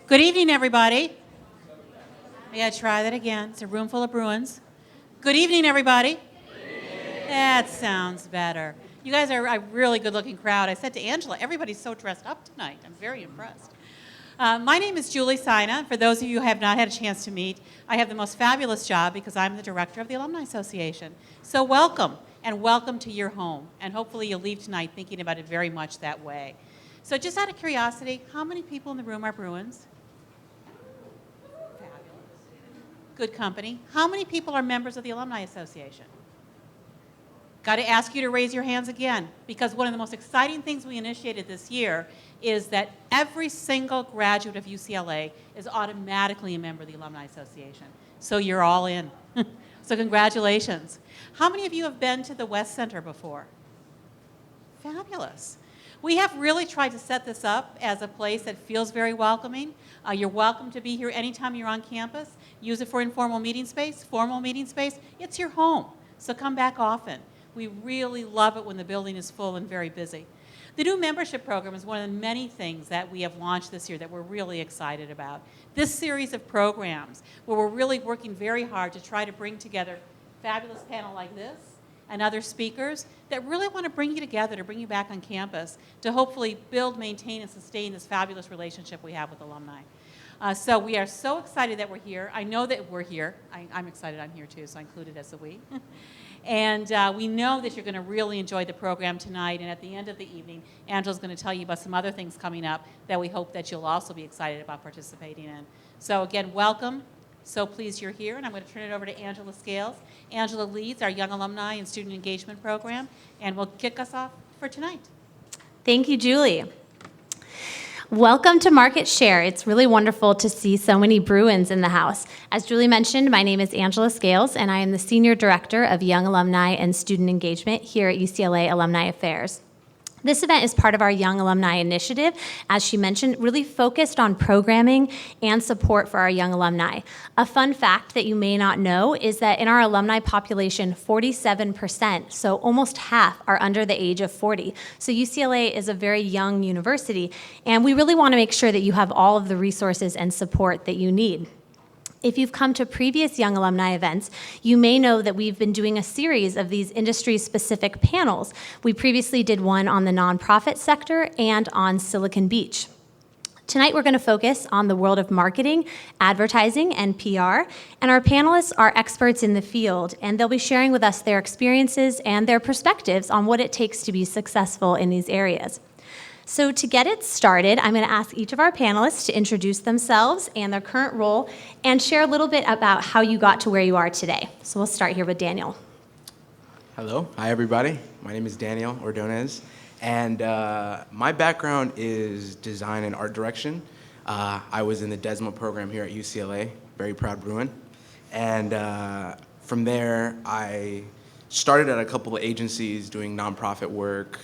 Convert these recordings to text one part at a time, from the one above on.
Good evening, everybody. I gotta try that again. It's a room full of Bruins. Good evening, everybody. That sounds better. You guys are a really good-looking crowd. I said to Angela, everybody's so dressed up tonight. I'm very impressed. My name is Julie Sina. For those of you who have not had a chance to meet, I have the most fabulous job because I'm the director of the Alumni Association. So welcome, and welcome to your home. And hopefully you'll leave tonight thinking about it very much that way. So just out of curiosity, how many people in the room are Bruins? Good company. How many people are members of the Alumni Association? Got to ask you to raise your hands again, because one of the most exciting things we initiated this year is that every single graduate of UCLA is automatically a member of the Alumni Association. So you're all in. So congratulations. How many of you have been to the West Center before? Fabulous. We have really tried to set this up as a place that feels very welcoming. You're welcome to be here anytime you're on campus. Use it for informal meeting space, formal meeting space. It's your home, so come back often. We really love it when the building is full and very busy. The new membership program is one of the many things that we have launched this year that we're really excited about. This series of programs where we're really working very hard to try to bring together a fabulous panel like this and other speakers that really want to bring you together, to bring you back on campus, to hopefully build, maintain, and sustain this fabulous relationship we have with alumni. So we are so excited that we're here. I know that we're here. I'm excited I'm here too, so I include it as a we. And we know that you're going to really enjoy the program tonight, and at the end of the evening, Angela's going to tell you about some other things coming up that we hope that you'll also be excited about participating in. So again, welcome. So pleased you're here, and I'm going to turn it over to Angela Scales. Angela leads our Young Alumni and Student Engagement Program, and will kick us off for tonight. Thank you, Julie. Welcome to Market Share. It's really wonderful to see so many Bruins in the house. As Julie mentioned, my name is Angela Scales, and I am the Senior Director of Young Alumni and Student Engagement here at UCLA Alumni Affairs. This event is part of our Young Alumni Initiative, as she mentioned, really focused on programming and support for our young alumni. A fun fact that you may not know is that in our alumni population, 47%, so almost half, are under the age of 40. So UCLA is a very young university, and we really want to make sure that you have all of the resources and support that you need. If you've come to previous Young Alumni events, you may know that we've been doing a series of these industry-specific panels. We previously did one on the nonprofit sector and on Silicon Beach. Tonight we're going to focus on the world of marketing, advertising, and PR, and our panelists are experts in the field, and they'll be sharing with us their experiences and their perspectives on what it takes to be successful in these areas. So to get it started, I'm going to ask each of our panelists to introduce themselves and their current role and share a little bit about how you got to where you are today. So we'll start here with Daniel. Hello. Hi, everybody. My name is Daniel Ordonez, and my background is design and art direction. I was in the DESMA program here at UCLA, very proud Bruin. And from there, I started at a couple of agencies doing nonprofit work,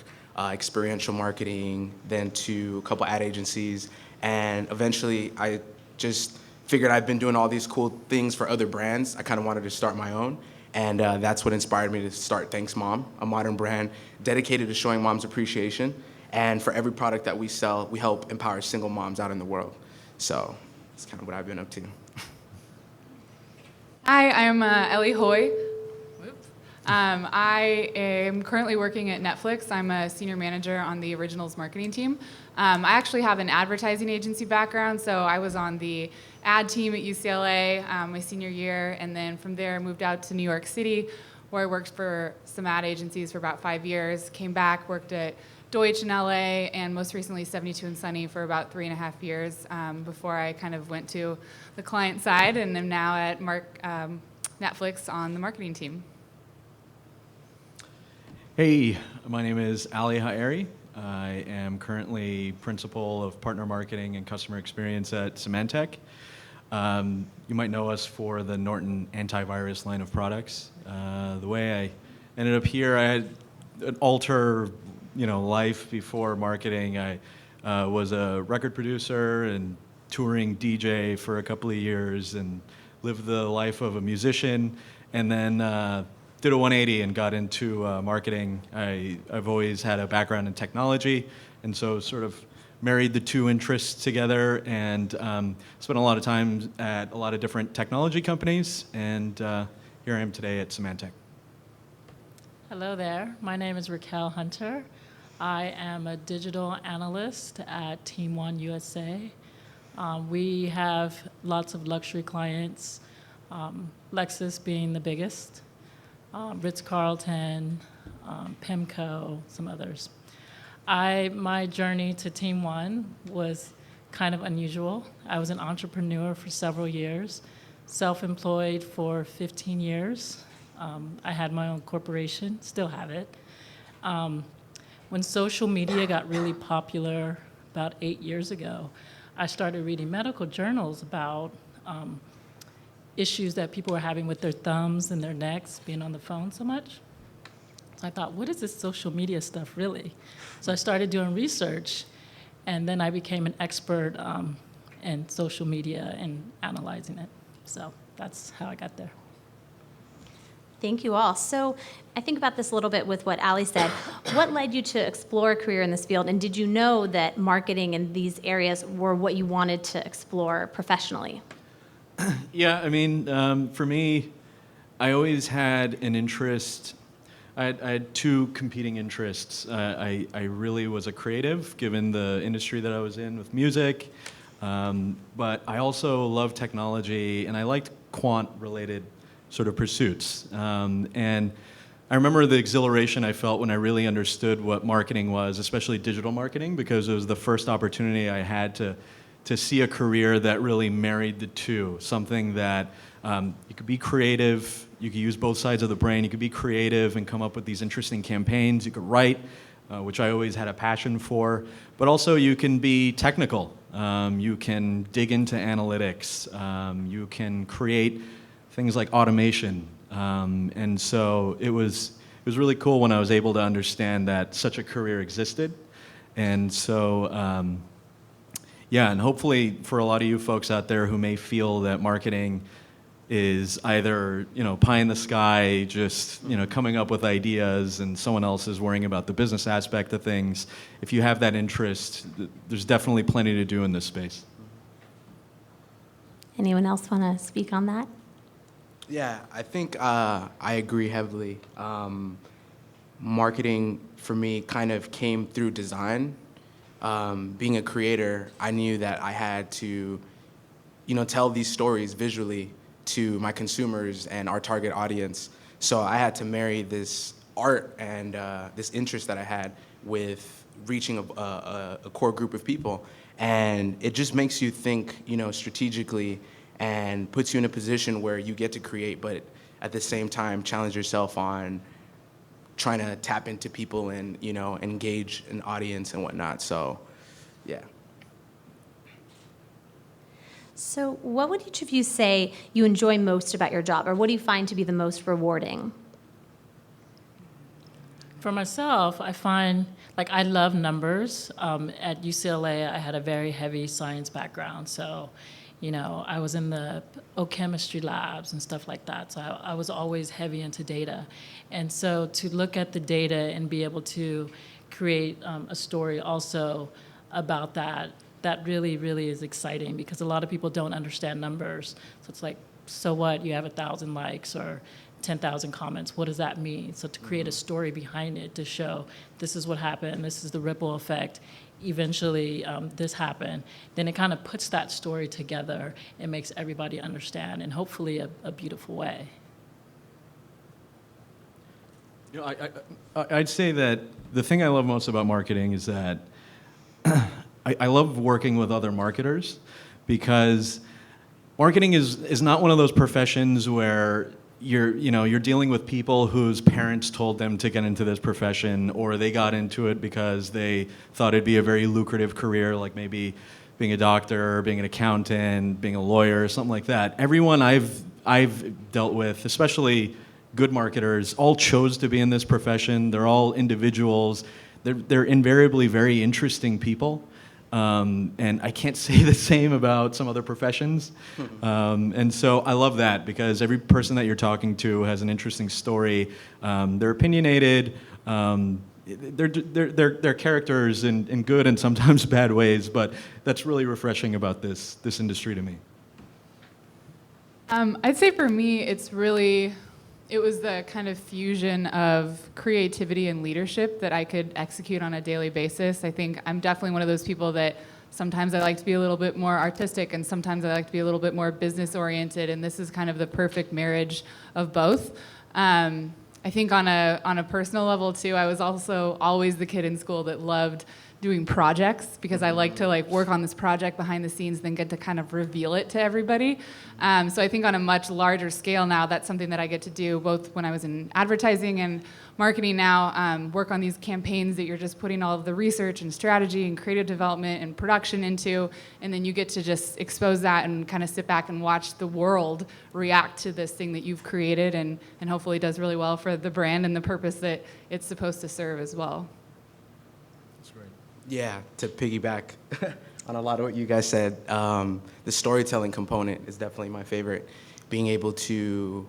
experiential marketing, then to a couple ad agencies, and eventually I just figured I'd been doing all these cool things for other brands. I kind of wanted to start my own, and that's what inspired me to start Thanks Mom, a modern brand dedicated to showing moms appreciation, and for every product that we sell, we help empower single moms out in the world. So that's kind of what I've been up to. Hi, I'm Ellie Hoy. I am currently working at Netflix. I'm a senior manager on the originals marketing team. I actually have an advertising agency background, so I was on the ad team at UCLA my senior year, and then from there moved out to New York City, where I worked for some ad agencies for about 5 years, came back, worked at Deutsch in LA, and most recently 72andSunny for about 3.5 years before I kind of went to the client side, and am now at Netflix on the marketing team. Hey, my name is Haeri. I am currently principal of partner marketing and customer experience at Symantec. You might know us for the Norton antivirus line of products. The way I ended up here, I had an alter, life before marketing. I was a record producer and touring DJ for a couple of years and lived the life of a musician, and then did a 180 and got into marketing. I've always had a background in technology, and so sort of married the two interests together and spent a lot of time at a lot of different technology companies, and here I am today at Symantec. Hello there. My name is Raquel Hunter. I am a digital analyst at Team One USA. We have lots of luxury clients, Lexus being the biggest, Ritz-Carlton, PIMCO, some others. My journey to Team One was kind of unusual. I was an entrepreneur for several years, self-employed for 15 years. I had my own corporation, still have it. When social media got really popular about 8 years ago, I started reading medical journals about issues that people were having with their thumbs and their necks, being on the phone so much. So I thought, what is this social media stuff really? So I started doing research, and then I became an expert in social media and analyzing it. So that's how I got there. Thank you all. So I think about this a little bit with what Ali said. What led you to explore a career in this field, and did you know that marketing in these areas were what you wanted to explore professionally? Yeah, I mean, for me, I always had an interest. I had two competing interests. I really was a creative, given the industry that I was in with music, but I also loved technology, and I liked quant-related sort of pursuits. And I remember the exhilaration I felt when I really understood what marketing was, especially digital marketing, because it was the first opportunity I had to see a career that really married the two, something that you could be creative, you could use both sides of the brain, you could be creative and come up with these interesting campaigns, you could write, which I always had a passion for, but also you can be technical, you can dig into analytics, you can create things like automation, and so it was really cool when I was able to understand that such a career existed, and so yeah, and hopefully for a lot of you folks out there who may feel that marketing is either pie in the sky, just coming up with ideas, and someone else is worrying about the business aspect of things. If you have that interest, there's definitely plenty to do in this space. Anyone else want to speak on that? Yeah, I think I agree heavily. Marketing for me kind of came through design. Being a creator, I knew that I had to, tell these stories visually to my consumers and our target audience. So I had to marry this art and this interest that I had with reaching a core group of people. And it just makes you think, strategically, and puts you in a position where you get to create, but at the same time challenge yourself on trying to tap into people and engage an audience and whatnot. So, yeah. So what would each of you say you enjoy most about your job, or what do you find to be the most rewarding? For myself, I find, I love numbers. At UCLA, I had a very heavy science background, so, I was in the chemistry labs and stuff like that, so I was always heavy into data. And so to look at the data and be able to create a story also about that really, really is exciting, because a lot of people don't understand numbers. So it's like, so what, you have 1,000 likes or 10,000 comments, what does that mean? So to create a story behind it to show this is what happened, this is the ripple effect, eventually this happened, then it kind of puts that story together and makes everybody understand, and hopefully a beautiful way. I'd say that the thing I love most about marketing is that I love working with other marketers, because marketing is not one of those professions where you're dealing with people whose parents told them to get into this profession, or they got into it because they thought it'd be a very lucrative career, like maybe being a doctor, being an accountant, being a lawyer, something like that. Everyone I've dealt with, especially good marketers, all chose to be in this profession. They're all individuals. They're invariably very interesting people. And I can't say the same about some other professions. And so I love that, because every person that you're talking to has an interesting story. They're opinionated. they're characters in good and sometimes bad ways, but that's really refreshing about this industry to me. I'd say for me, it was the kind of fusion of creativity and leadership that I could execute on a daily basis. I think I'm definitely one of those people that sometimes I like to be a little bit more artistic and sometimes I like to be a little bit more business oriented, and this is kind of the perfect marriage of both. I think on a personal level too, I was also always the kid in school that loved doing projects because I like to work on this project behind the scenes, then get to kind of reveal it to everybody. So I think on a much larger scale now, that's something that I get to do both when I was in advertising and marketing now, work on these campaigns that you're just putting all of the research and strategy and creative development and production into, and then you get to just expose that and kind of sit back and watch the world react to this thing that you've created, and hopefully does really well for the brand and the purpose that it's supposed to serve as well. That's great. Yeah, to piggyback on a lot of what you guys said, the storytelling component is definitely my favorite. Being able to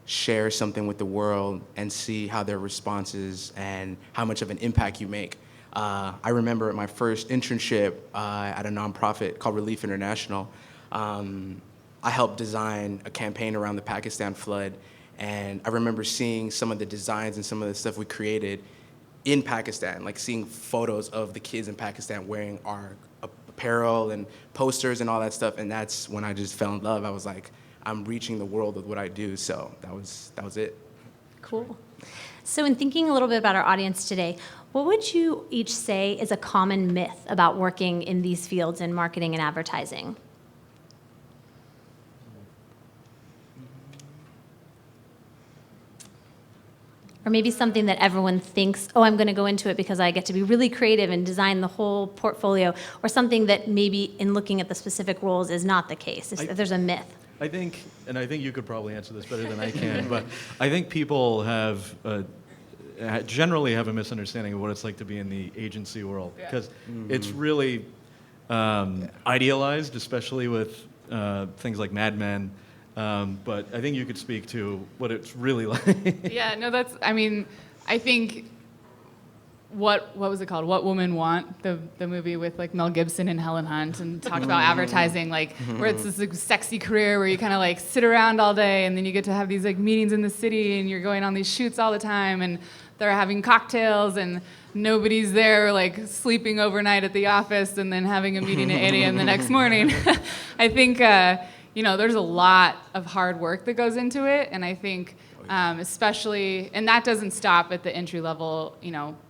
share something with the world and see how their responses and how much of an impact you make. I remember at my first internship at a nonprofit called Relief International, I helped design a campaign around the Pakistan flood, and I remember seeing some of the designs and some of the stuff we created in Pakistan, like seeing photos of the kids in Pakistan wearing our apparel and posters and all that stuff, and that's when I just fell in love. I was like, I'm reaching the world with what I do, so that was it. Cool. So in thinking a little bit about our audience today, what would you each say is a common myth about working in these fields in marketing and advertising? Or maybe something that everyone thinks, oh, I'm going to go into it because I get to be really creative and design the whole portfolio, or something that maybe in looking at the specific roles is not the case, if there's a myth. I think you could probably answer this better than I can, but I think people generally have a misunderstanding of what it's like to be in the agency world, because it's really idealized, especially with things like Mad Men. But I think you could speak to what it's really like. Yeah, no, I think what was it called? What Women Want, the movie with Mel Gibson and Helen Hunt, and talked about advertising, where it's this sexy career where you kind of sit around all day and then you get to have these meetings in the city and you're going on these shoots all the time and they're having cocktails and nobody's there sleeping overnight at the office and then having a meeting at 8 a.m. the next morning. I think there's a lot of hard work that goes into it, and I think especially, and that doesn't stop at the entry-level,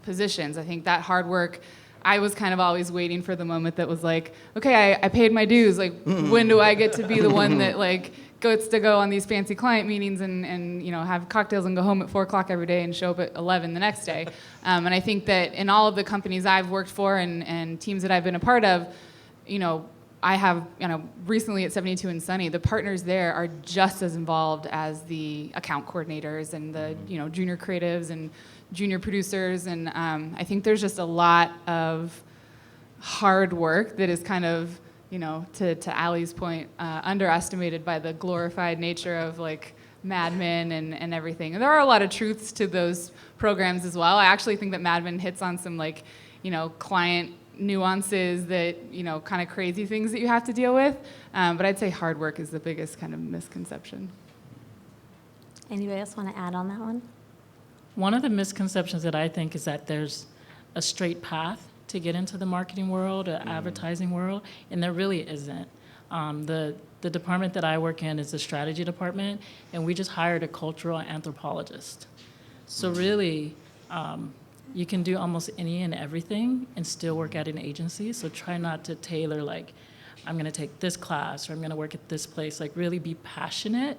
positions. I think that hard work, I was kind of always waiting for the moment that was okay, I paid my dues. When do I get to be the one that gets to go on these fancy client meetings and have cocktails and go home at 4 o'clock every day and show up at 11 the next day? And I think that in all of the companies I've worked for and teams that I've been a part of, I have, recently at 72 and Sunny, the partners there are just as involved as the account coordinators and the, junior creatives and junior producers. And I think there's just a lot of hard work that is kind of, to Allie's point, underestimated by the glorified nature of Mad Men and everything. And there are a lot of truths to those programs as well. I actually think that Mad Men hits on some client nuances that, kind of crazy things that you have to deal with. But I'd say hard work is the biggest kind of misconception. Anybody else want to add on that one? One of the misconceptions that I think is that there's a straight path to get into the marketing world or advertising world, and there really isn't. The department that I work in is the strategy department, and we just hired a cultural anthropologist. So really, you can do almost any and everything and still work at an agency. So try not to tailor I'm going to take this class or I'm going to work at this place. Really be passionate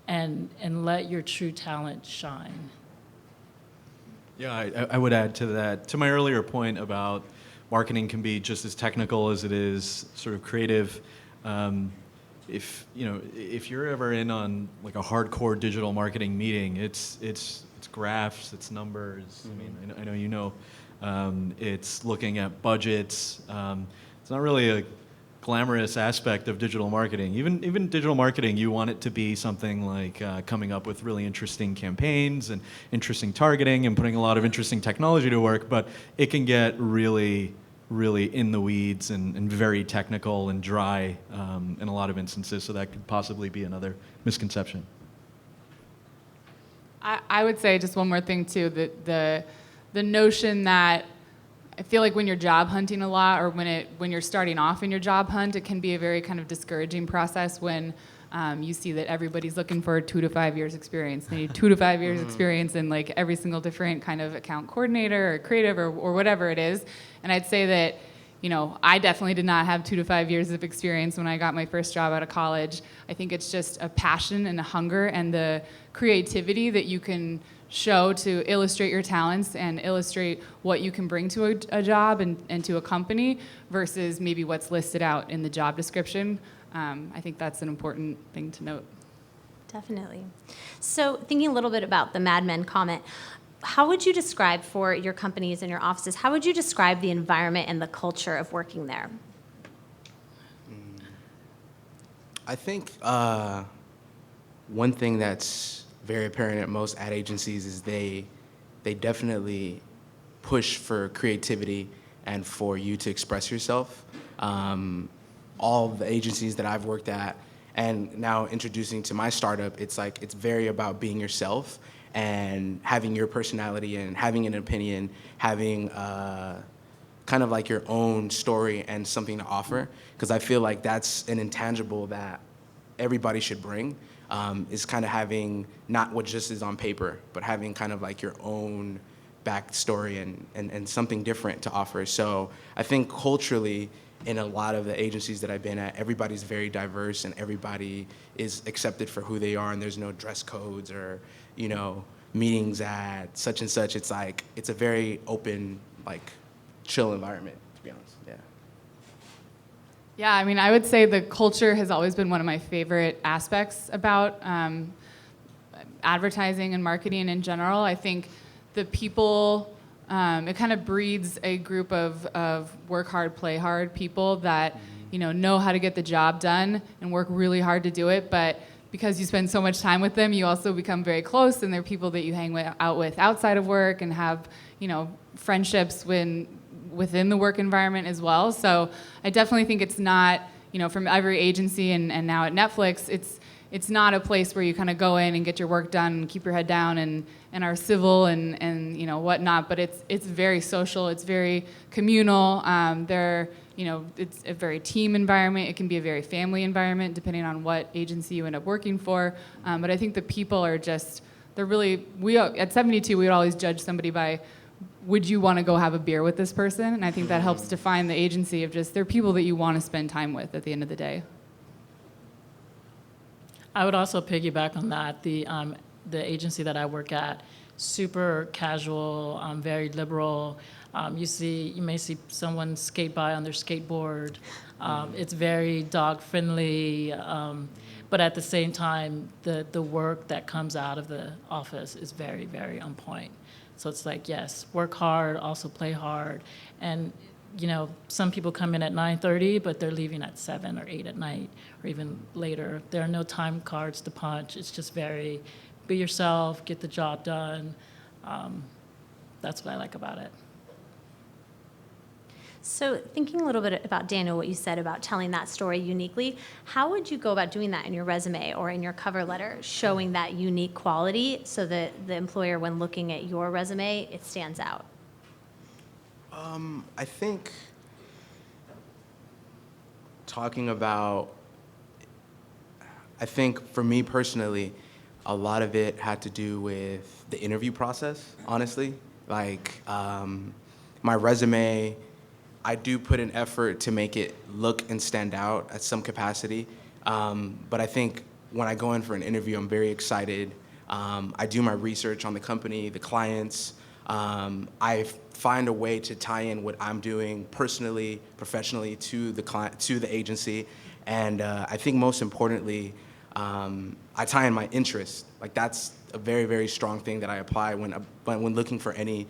and let your true talent shine. Yeah, I would add to that. To my earlier point about marketing can be just as technical as it is sort of creative. If you're ever in on a hardcore digital marketing meeting, it's graphs, it's numbers. I know it's looking at budgets. It's not really glamorous aspect of digital marketing. Even digital marketing, you want it to be something like coming up with really interesting campaigns and interesting targeting and putting a lot of interesting technology to work, but it can get really in the weeds and very technical and dry in a lot of instances, so that could possibly be another misconception. I would say just one more thing too, that the notion that I feel like when you're job hunting a lot, or when you're starting off in your job hunt, it can be a very kind of discouraging process when you see that everybody's looking for 2 to 5 years experience. They need 2 to 5 years experience in like every single different kind of account coordinator or creative or whatever it is. And I'd say that, you know, I definitely did not have 2 to 5 years of experience when I got my first job out of college. I think it's just a passion and a hunger and the creativity that you can show to illustrate your talents and illustrate what you can bring to a job and to a company versus maybe what's listed out in the job description. I think that's an important thing to note. Definitely. So thinking a little bit about the Mad Men comment, how would you describe for your companies and your offices, how would you describe the environment and the culture of working there? I think one thing that's very apparent at most ad agencies is they definitely push for creativity and for you to express yourself. All the agencies that I've worked at, and now introducing to my startup, it's very about being yourself and having your personality and having an opinion, having kind of like your own story and something to offer. Because I feel like that's an intangible that everybody should bring, is kind of having not what just is on paper, but having kind of like your own backstory and something different to offer. So I think culturally, in a lot of the agencies that I've been at, everybody's very diverse and everybody is accepted for who they are, and there's no dress codes or, you know, meetings at such and such. It's like, it's a very open, like, chill environment, to be honest. Yeah. Yeah, I mean, I would say the culture has always been one of my favorite aspects about advertising and marketing in general. I think the people, it kind of breeds a group of work hard, play hard people that, you know how to get the job done and work really hard to do it, but because you spend so much time with them, you also become very close, and they're people that you hang out with outside of work and have, you know, friendships within the work environment as well. So I definitely think it's not, you know, from every agency and now at Netflix, it's not a place where you kind of go in and get your work done and keep your head down and are civil and you know whatnot, but it's very social, it's very communal. You know, it's a very team environment. It can be a very family environment depending on what agency you end up working for. But I think the people are just, they're really, at 72 we would always judge somebody by, would you want to go have a beer with this person? And I think that helps define the agency of just, they're people that you want to spend time with at the end of the day. I would also piggyback on that. The agency that I work at, super casual, very liberal. You may see someone skate by on their skateboard. It's very dog friendly, but at the same time, the work that comes out of the office is very, very on point. So it's like, yes, work hard, also play hard, and you know, some people come in at 9:30, but they're leaving at 7 or 8 at night, or even later. There are no time cards to punch. It's just very, be yourself, get the job done. That's what I like about it. So thinking a little bit about, Daniel, what you said about telling that story uniquely, how would you go about doing that in your resume or in your cover letter, showing that unique quality so that the employer, when looking at your resume, it stands out? I think I think for me personally, a lot of it had to do with the interview process, honestly. Like, my resume, I do put an effort to make it look and stand out at some capacity. But I think when I go in for an interview, I'm very excited. I do my research on the company, the clients. I find a way to tie in what I'm doing personally, professionally to the client, to the agency. And I think most importantly, I tie in my interests. Like, that's a very, very strong thing that I apply when looking for any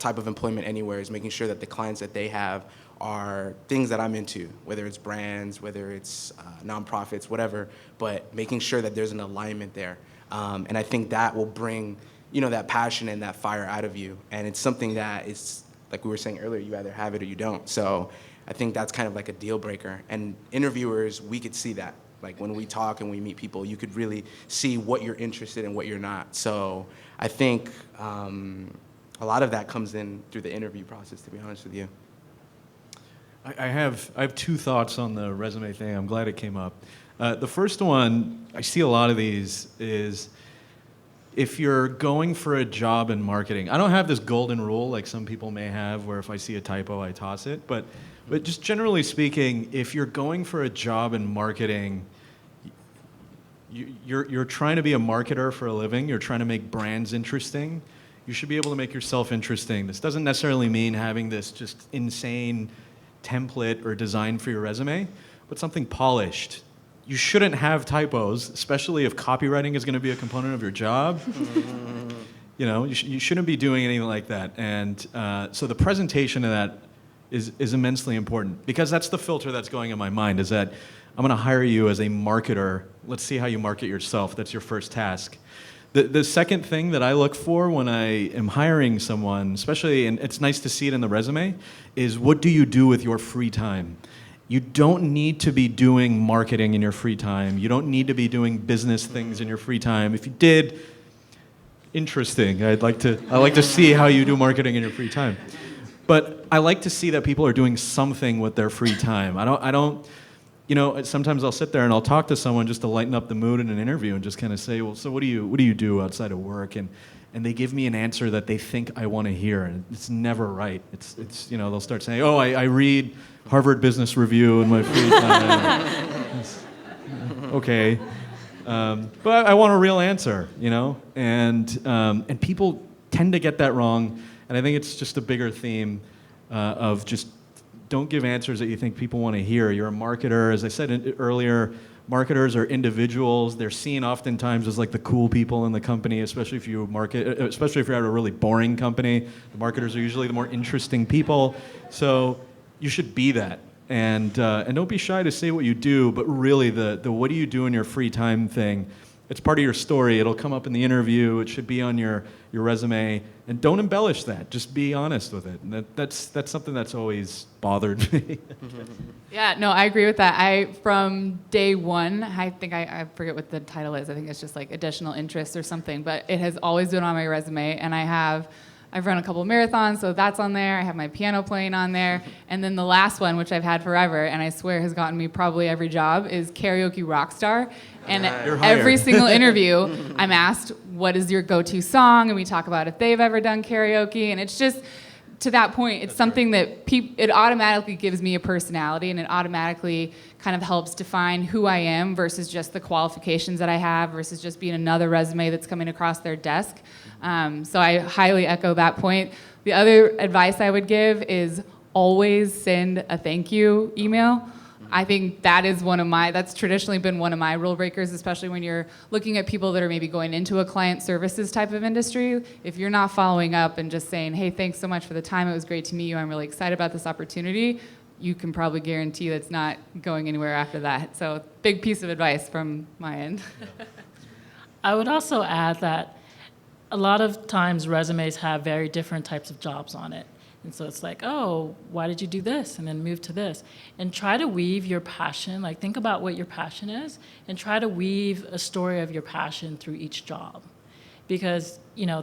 type of employment anywhere is making sure that the clients that they have are things that I'm into, whether it's brands, whether it's nonprofits, whatever, but making sure that there's an alignment there. And I think that will bring, that passion and that fire out of you. And it's something that is, like we were saying earlier, you either have it or you don't. So I think that's kind of like a deal breaker. And interviewers, we could see that. Like when we talk and we meet people, you could really see what you're interested in, what you're not. So I think a lot of that comes in through the interview process, to be honest with you. I have two thoughts on the resume thing. I'm glad it came up. The first one, I see a lot of these, is if you're going for a job in marketing. I don't have this golden rule like some people may have where if I see a typo, I toss it. But just generally speaking, if you're going for a job in marketing, you're trying to be a marketer for a living. You're trying to make brands interesting. You should be able to make yourself interesting. This doesn't necessarily mean having this just insane template or design for your resume, but something polished. You shouldn't have typos, especially if copywriting is going to be a component of your job. You shouldn't be doing anything like that. And so the presentation of that is immensely important, because that's the filter that's going in my mind, is that I'm going to hire you as a marketer. Let's see how you market yourself. That's your first task. The second thing that I look for when I am hiring someone, especially, and it's nice to see it in the resume, is what do you do with your free time? You don't need to be doing marketing in your free time. You don't need to be doing business things in your free time. If you did, interesting. I like to see how you do marketing in your free time. But I like to see that people are doing something with their free time. I don't. Sometimes I'll sit there and I'll talk to someone just to lighten up the mood in an interview and just kind of say, well, so what do you do outside of work? And they give me an answer that they think I want to hear, and it's never right. It's they'll start saying, oh, I read Harvard Business Review in my free time. Okay, but I want a real answer, and people tend to get that wrong, and I think it's just a bigger theme of just. Don't give answers that you think people want to hear. You're a marketer. As I said earlier, marketers are individuals. They're seen oftentimes as like the cool people in the company, especially if you especially if you're at a really boring company. The marketers are usually the more interesting people. So you should be that. And don't be shy to say what you do, but really the what do you do in your free time thing, it's part of your story. It'll come up in the interview. It should be on your resume. And don't embellish that. Just be honest with it. And that's something that's always bothered me. Yeah, no, I agree with that. From day one, I think I forget what the title is. I think it's just like additional interest or something. But it has always been on my resume. And I've run a couple of marathons, so that's on there. I have my piano playing on there. And then the last one, which I've had forever, and I swear has gotten me probably every job, is karaoke rock star. And every single interview, I'm asked, what is your go-to song? And we talk about if they've ever done karaoke. And it's just, to that point, it's something that it automatically gives me a personality, and it automatically kind of helps define who I am versus just the qualifications that I have versus just being another resume that's coming across their desk. So I highly echo that point. The other advice I would give is always send a thank you email. I think that's traditionally been one of my rule breakers, especially when you're looking at people that are maybe going into a client services type of industry. If you're not following up and just saying, hey, thanks so much for the time, it was great to meet you, I'm really excited about this opportunity, you can probably guarantee that's not going anywhere after that. So big piece of advice from my end. I would also add that a lot of times resumes have very different types of jobs on it. And so it's like, oh, why did you do this? And then move to this. And try to weave your passion, like think about what your passion is, and try to weave a story of your passion through each job. Because,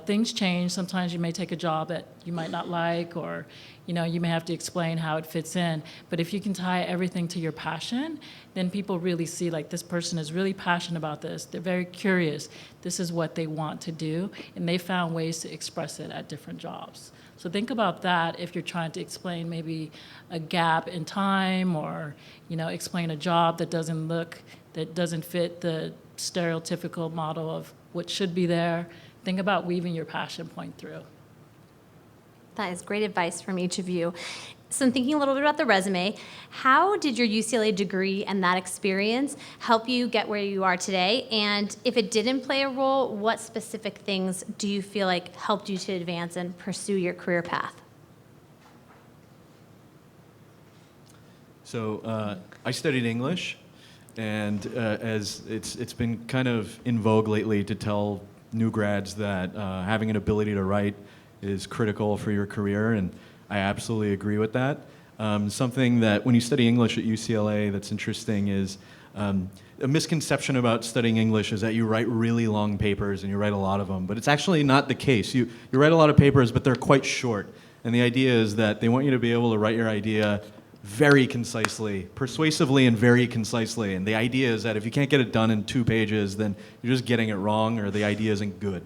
things change. Sometimes you may take a job that you might not like, or, you may have to explain how it fits in. But if you can tie everything to your passion, then people really see, like, this person is really passionate about this. They're very curious. This is what they want to do. And they found ways to express it at different jobs. So think about that if you're trying to explain maybe a gap in time, or explain a job that doesn't fit the stereotypical model of what should be there. Think about weaving your passion point through. That is great advice from each of you. So I'm thinking a little bit about the resume. How did your UCLA degree and that experience help you get where you are today? And if it didn't play a role, what specific things do you feel like helped you to advance and pursue your career path? So I studied English, and as it's been kind of in vogue lately to tell new grads that having an ability to write is critical for your career, and I absolutely agree with that. Something that when you study English at UCLA that's interesting is a misconception about studying English is that you write really long papers and you write a lot of them, but it's actually not the case. You write a lot of papers, but they're quite short, and the idea is that they want you to be able to write your idea very concisely, persuasively and very concisely, and the idea is that if you can't get it done in 2 pages, then you're just getting it wrong or the idea isn't good.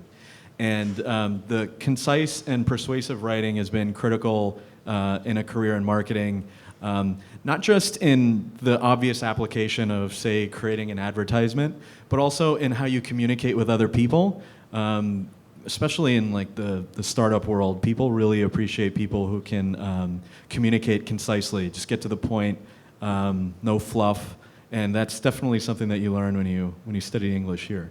And the concise and persuasive writing has been critical in a career in marketing, not just in the obvious application of, say, creating an advertisement, but also in how you communicate with other people. Especially in like the startup world, people really appreciate people who can communicate concisely, just get to the point, no fluff, and that's definitely something that you learn when you study English here.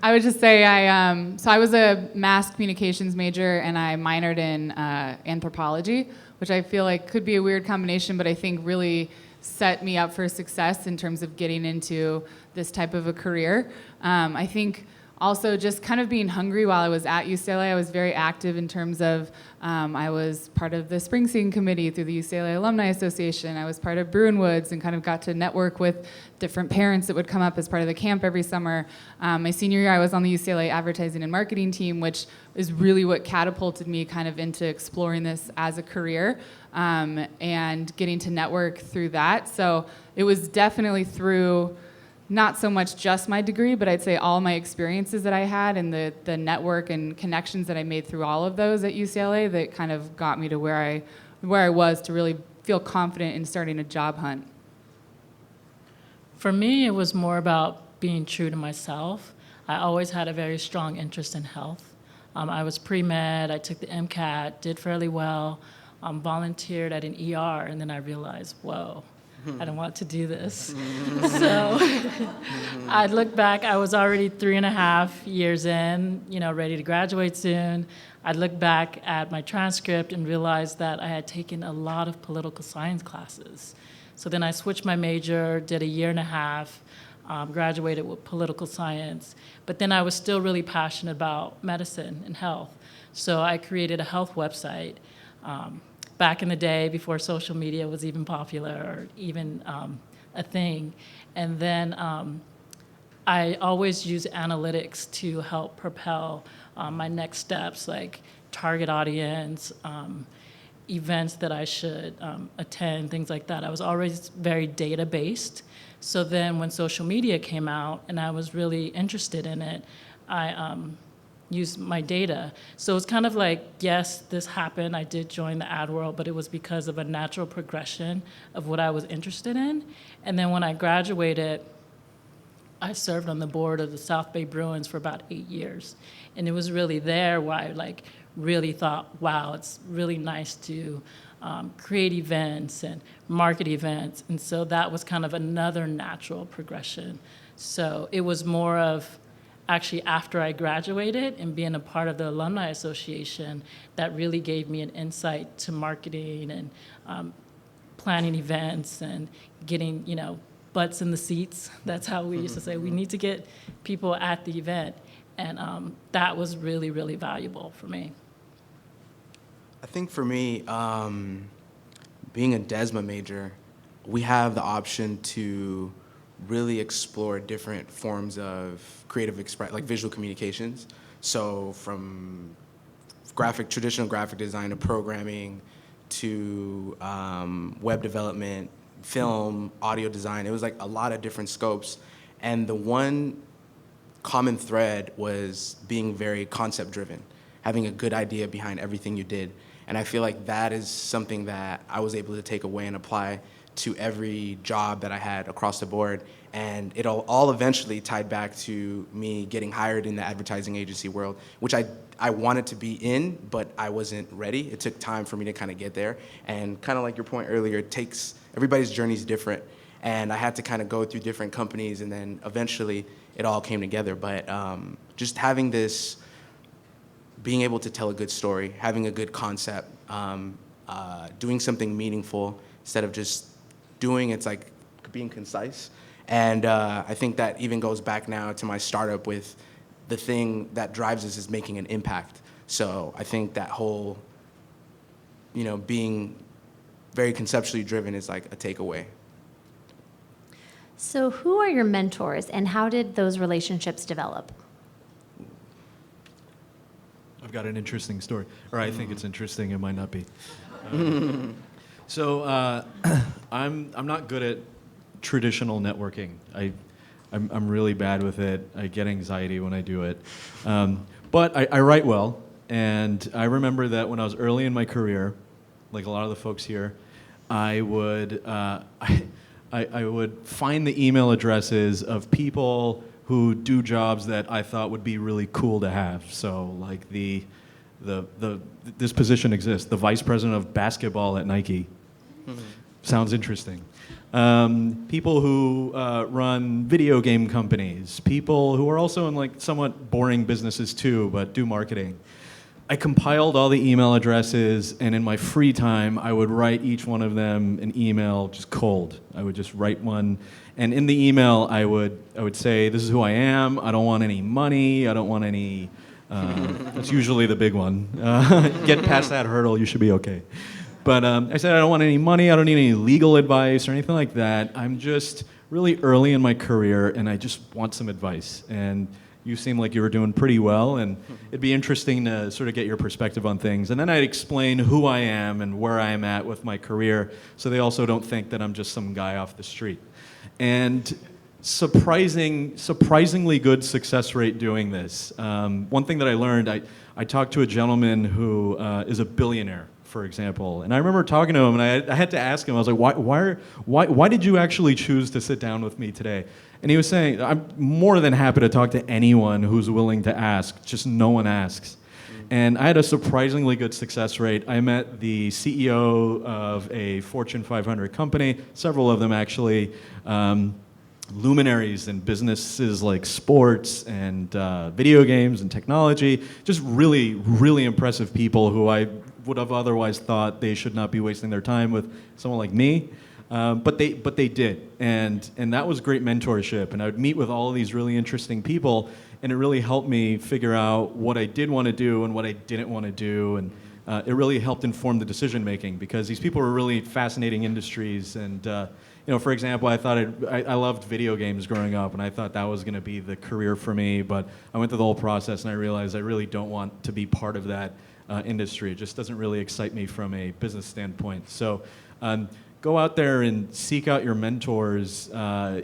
I would just say I was a mass communications major and I minored in anthropology, which I feel like could be a weird combination, but I think really set me up for success in terms of getting into this type of a career. I think also just kind of being hungry while I was at UCLA, I was very active in terms of, I was part of the spring scene committee through the UCLA Alumni Association. I was part of Bruin Woods and kind of got to network with different parents that would come up as part of the camp every summer. My senior year, I was on the UCLA advertising and marketing team, which is really what catapulted me kind of into exploring this as a career and getting to network through that. So it was definitely through not so much just my degree, but I'd say all my experiences that I had and the network and connections that I made through all of those at UCLA that kind of got me to where I was to really feel confident in starting a job hunt. For me, it was more about being true to myself. I always had a very strong interest in health. I was pre-med, I took the MCAT, did fairly well, volunteered at an ER, and then I realized, whoa, I don't want to do this. So I look back, I was already 3.5 years in, ready to graduate soon. I look back at my transcript and realized that I had taken a lot of political science classes. So then I switched my major, did a 1.5 years, graduated with political science. But then I was still really passionate about medicine and health. So I created a health website. Back in the day, before social media was even popular or even a thing. And then I always use analytics to help propel my next steps, like target audience, events that I should attend, things like that. I was always very data-based. So then when social media came out and I was really interested in it, I use my data. So it's kind of like, yes, this happened, I did join the ad world, but it was because of a natural progression of what I was interested in. And then when I graduated, I served on the board of the South Bay Bruins for about 8 years. And it was really there where I really thought, wow, it's really nice to create events and market events. And so that was kind of another natural progression. So it was more of, actually after I graduated and being a part of the Alumni Association, that really gave me an insight to marketing and planning events and getting, butts in the seats. That's how we used to say, we need to get people at the event. And that was really, really valuable for me. I think for me, being a DESMA major, we have the option to really explore different forms of creative like visual communications. So from traditional graphic design to programming to web development, film, audio design. It was like a lot of different scopes. And the one common thread was being very concept driven, having a good idea behind everything you did. And I feel like that is something that I was able to take away and apply to every job that I had across the board. And it all eventually tied back to me getting hired in the advertising agency world, which I wanted to be in, but I wasn't ready. It took time for me to kind of get there. And kind of like your point earlier, everybody's journey is different. And I had to kind of go through different companies, and then eventually it all came together. But just having this, being able to tell a good story, having a good concept, doing something meaningful instead of just it's like being concise. And I think that even goes back now to my startup with the thing that drives us is making an impact. So I think that whole, being very conceptually driven is like a takeaway. So who are your mentors, and how did those relationships develop? I've got an interesting story, or I think it's interesting. It might not be. So I'm not good at traditional networking. I'm really bad with it. I get anxiety when I do it. But I write well, and I remember that when I was early in my career, like a lot of the folks here, I would I would find the email addresses of people who do jobs that I thought would be really cool to have. So like this position exists, the vice president of basketball at Nike. Sounds interesting. People who run video game companies, people who are also in like somewhat boring businesses too, but do marketing. I compiled all the email addresses, and in my free time, I would write each one of them an email just cold. I would just write one, and in the email, I would say, "This is who I am. I don't want any money. I don't want any." That's usually the big one. Get past that hurdle, you should be okay. But I said, I don't want any money, I don't need any legal advice or anything like that. I'm just really early in my career, and I just want some advice. And you seem like you were doing pretty well, and it'd be interesting to sort of get your perspective on things. And then I'd explain who I am and where I am at with my career, so they also don't think that I'm just some guy off the street. And surprisingly good success rate doing this. One thing that I learned, I talked to a gentleman who is a billionaire, for example. And I remember talking to him, and I had to ask him, I was like, why did you actually choose to sit down with me today? And he was saying, I'm more than happy to talk to anyone who's willing to ask, just no one asks. And I had a surprisingly good success rate. I met the CEO of a Fortune 500 company, several of them actually, luminaries in businesses like sports and video games and technology, just really, really impressive people who I would have otherwise thought they should not be wasting their time with someone like me, but they did, and that was great mentorship. And I would meet with all of these really interesting people, and it really helped me figure out what I did want to do and what I didn't want to do, and it really helped inform the decision making, because these people were really fascinating industries. And for example, I loved video games growing up, and I thought that was going to be the career for me. But I went through the whole process, and I realized I really don't want to be part of that industry. It just doesn't really excite me from a business standpoint. So go out there and seek out your mentors,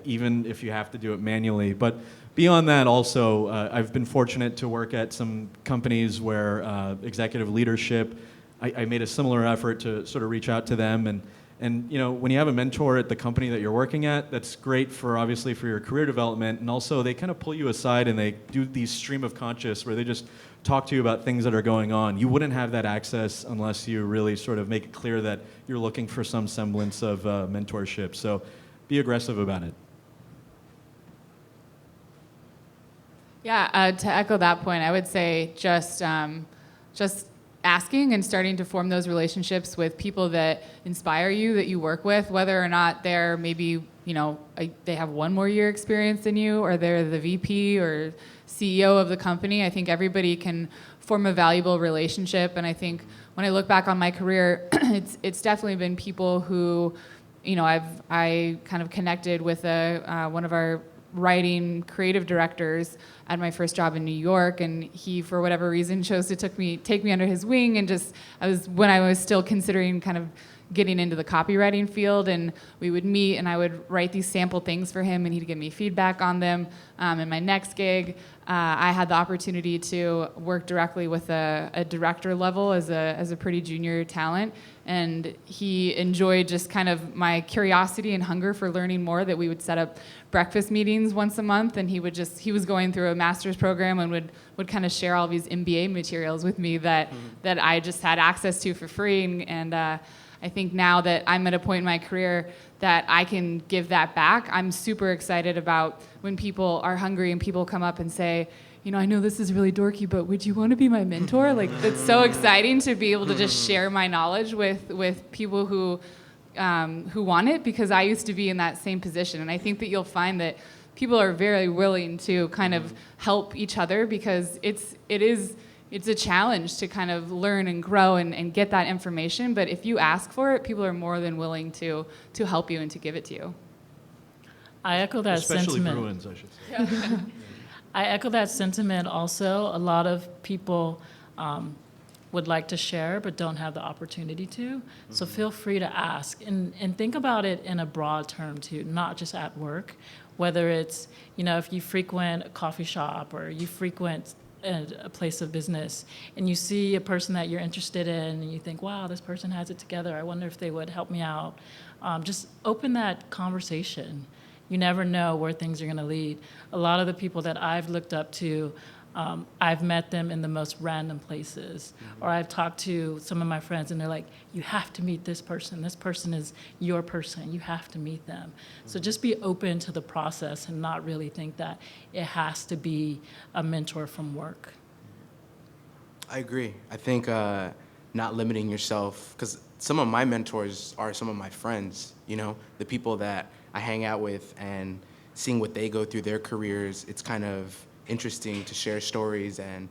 even if you have to do it manually. But beyond that, also, I've been fortunate to work at some companies where executive leadership, I made a similar effort to sort of reach out to them. And when you have a mentor at the company that you're working at, that's great obviously for your career development. And also, they kind of pull you aside, and they do these stream of conscious where they just talk to you about things that are going on. You wouldn't have that access unless you really sort of make it clear that you're looking for some semblance of mentorship. So be aggressive about it. Yeah, to echo that point, I would say just asking and starting to form those relationships with people that inspire you, that you work with, whether or not they're maybe, they have one more year experience than you, or they're the VP or CEO of the company. I think everybody can form a valuable relationship. And I think when I look back on my career, it's definitely been people who, I kind of connected with one of our writing creative directors at my first job in New York, and he, for whatever reason, chose to take me under his wing. And when I was still considering kind of getting into the copywriting field, and we would meet and I would write these sample things for him and he'd give me feedback on them. In my next gig, I had the opportunity to work directly with a director level as a pretty junior talent, and he enjoyed just kind of my curiosity and hunger for learning more, that we would set up breakfast meetings once a month, and he was going through a master's program and would kind of share all these MBA materials with me that I just had access to for free, and I think now that I'm at a point in my career that I can give that back, I'm super excited about when people are hungry and people come up and say, I know this is really dorky, but would you want to be my mentor? Like, that's so exciting to be able to just share my knowledge with people who want it, because I used to be in that same position. And I think that you'll find that people are very willing to kind of help each other, because it's a challenge to kind of learn and grow and get that information. But if you ask for it, people are more than willing to help you and to give it to you. I echo that Especially sentiment. Bruins, I should say. I echo that sentiment also. A lot of people would like to share but don't have the opportunity to. So feel free to ask. And think about it in a broad term too, not just at work. Whether it's, if you frequent a coffee shop or you frequent a place of business and you see a person that you're interested in and you think, wow, this person has it together. I wonder if they would help me out. Just open that conversation. You never know where things are going to lead. A lot of the people that I've looked up to, I've met them in the most random places. Or I've talked to some of my friends and they're like, you have to meet this person. This person is your person. You have to meet them. So just be open to the process and not really think that it has to be a mentor from work. I agree. I think not limiting yourself, because some of my mentors are some of my friends, the people that I hang out with, and seeing what they go through their careers, it's kind of interesting to share stories and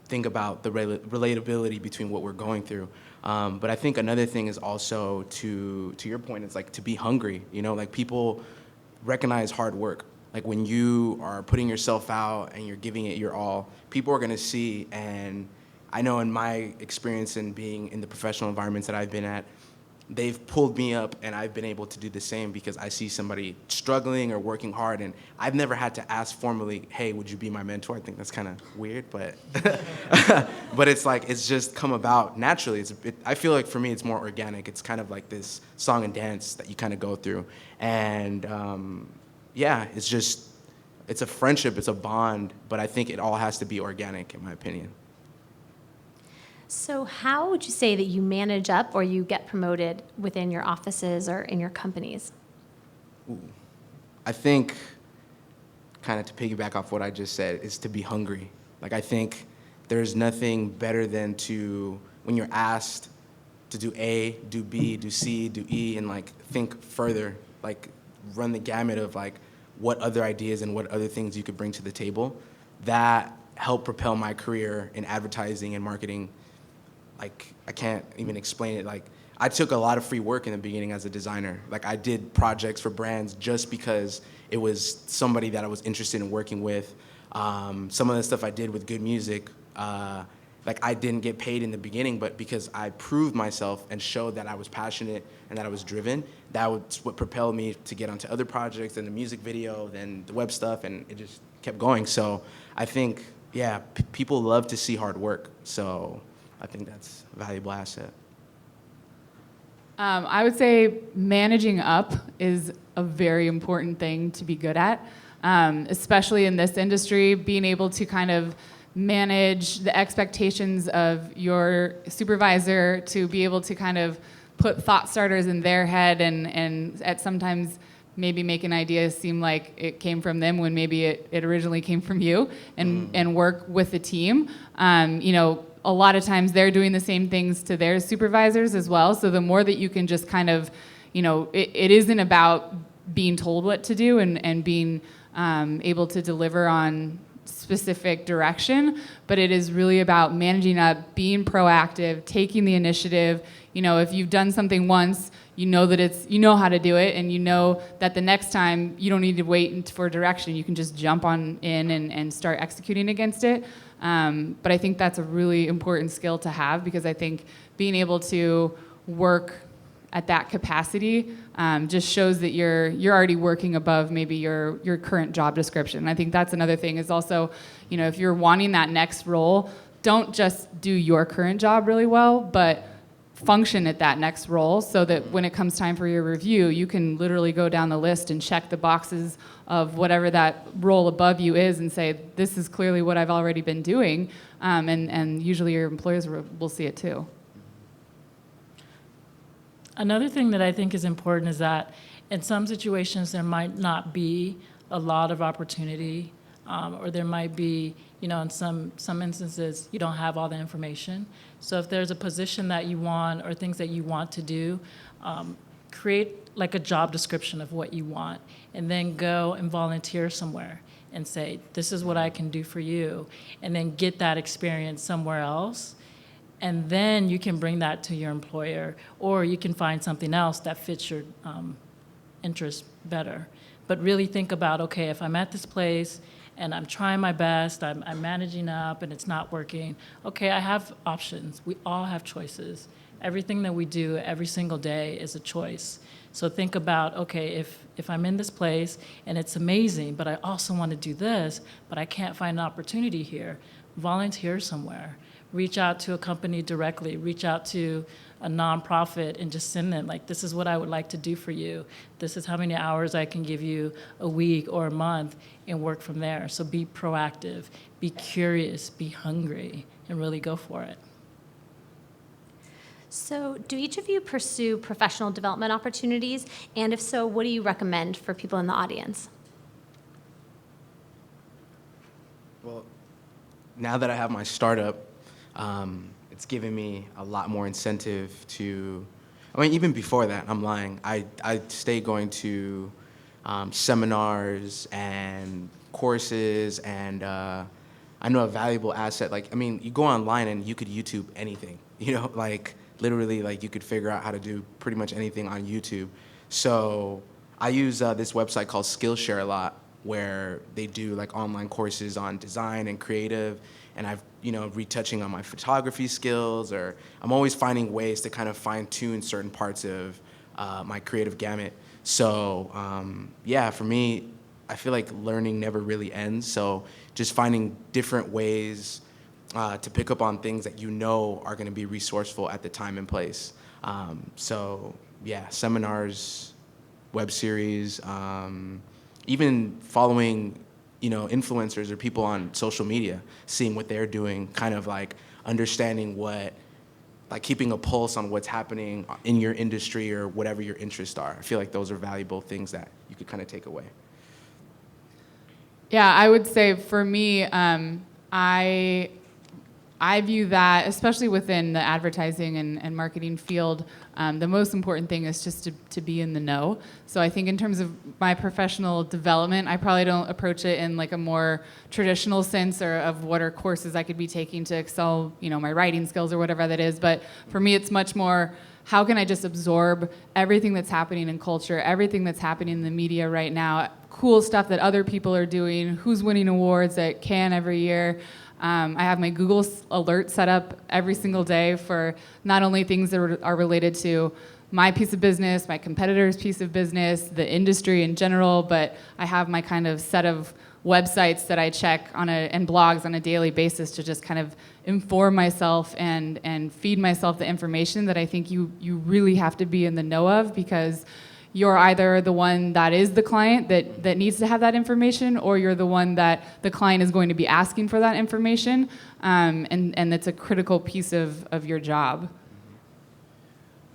think about the relatability between what we're going through. But I think another thing is also to your point, it's like to be hungry, like people recognize hard work. Like when you are putting yourself out and you're giving it your all, people are gonna see. And I know in my experience in being in the professional environments that I've been at, they've pulled me up and I've been able to do the same, because I see somebody struggling or working hard, and I've never had to ask formally, hey, would you be my mentor? I think that's kind of weird, but but it's like, it's just come about naturally. I feel like for me, it's more organic. It's kind of like this song and dance that you kind of go through. And it's a friendship, it's a bond, but I think it all has to be organic, in my opinion. So how would you say that you manage up or you get promoted within your offices or in your companies? I think, kind of to piggyback off what I just said, is to be hungry. Like, I think there's nothing better than when you're asked to do A, do B, do C, do E, and like think further, like run the gamut of like what other ideas and what other things you could bring to the table. That helped propel my career in advertising and marketing. Like, I can't even explain it. Like, I took a lot of free work in the beginning as a designer. Like, I did projects for brands just because it was somebody that I was interested in working with. Some of the stuff I did with good music, like, I didn't get paid in the beginning, but because I proved myself and showed that I was passionate and that I was driven, that was what propelled me to get onto other projects, and the music video, then the web stuff, and it just kept going. So I think, people love to see hard work. So I think that's a valuable asset. I would say managing up is a very important thing to be good at, especially in this industry, being able to kind of manage the expectations of your supervisor, to be able to kind of put thought starters in their head and at sometimes maybe make an idea seem like it came from them when maybe it originally came from you, and work with the team. A lot of times they're doing the same things to their supervisors as well. So the more that you can just kind of, it isn't about being told what to do and being able to deliver on specific direction, but it is really about managing up, being proactive, taking the initiative. If you've done something once, you know how to do it, and you know that the next time you don't need to wait for direction. You can just jump on in and start executing against it. But I think that's a really important skill to have, because I think being able to work at that capacity just shows that you're already working above maybe your current job description. And I think that's another thing is also, if you're wanting that next role, don't just do your current job really well, but function at that next role so that when it comes time for your review, you can literally go down the list and check the boxes of whatever that role above you is and say, this is clearly what I've already been doing. And usually your employers will see it too. Another thing that I think is important is that in some situations there might not be a lot of opportunity, or there might be, in some instances you don't have all the information. So if there's a position that you want or things that you want to do, create like a job description of what you want, and then go and volunteer somewhere and say, this is what I can do for you, and then get that experience somewhere else. And then you can bring that to your employer, or you can find something else that fits your interests better. But really think about, okay, if I'm at this place and I'm trying my best, I'm managing up and it's not working, okay, I have options. We all have choices. Everything that we do every single day is a choice. So think about, okay, if I'm in this place and it's amazing, but I also want to do this, but I can't find an opportunity here, volunteer somewhere. Reach out to a company directly, reach out to a nonprofit and just send them, like, this is what I would like to do for you. This is how many hours I can give you a week or a month, and work from there. So be proactive, be curious, be hungry, and really go for it. So do each of you pursue professional development opportunities? And if so, what do you recommend for people in the audience? Well, now that I have my startup, it's given me a lot more incentive to, even before that, I'm lying. I stay going to seminars and courses, and I know a valuable asset. You go online and you could YouTube anything, literally, you could figure out how to do pretty much anything on YouTube. So I use this website called Skillshare a lot, where they do online courses on design and creative, and I've retouching on my photography skills, or I'm always finding ways to kind of fine tune certain parts of my creative gamut. So for me, I feel like learning never really ends. So just finding different ways to pick up on things that are going to be resourceful at the time and place. Seminars, web series, even following influencers or people on social media, seeing what they're doing, kind of understanding keeping a pulse on what's happening in your industry or whatever your interests are. I feel like those are valuable things that you could kind of take away. Yeah, I would say for me, I view that, especially within the advertising and marketing field, the most important thing is just to be in the know. So I think in terms of my professional development, I probably don't approach it in a more traditional sense, or of what are courses I could be taking to excel, my writing skills or whatever that is. But for me, it's much more, how can I just absorb everything that's happening in culture, everything that's happening in the media right now, cool stuff that other people are doing, who's winning awards at Cannes every year. I have my Google alert set up every single day for not only things that are related to my piece of business, my competitor's piece of business, the industry in general, but I have my kind of set of websites that I check and blogs on a daily basis to just kind of inform myself and feed myself the information that I think you really have to be in the know of, because you're either the one that is the client that needs to have that information, or you're the one that the client is going to be asking for that information, and it's a critical piece of your job.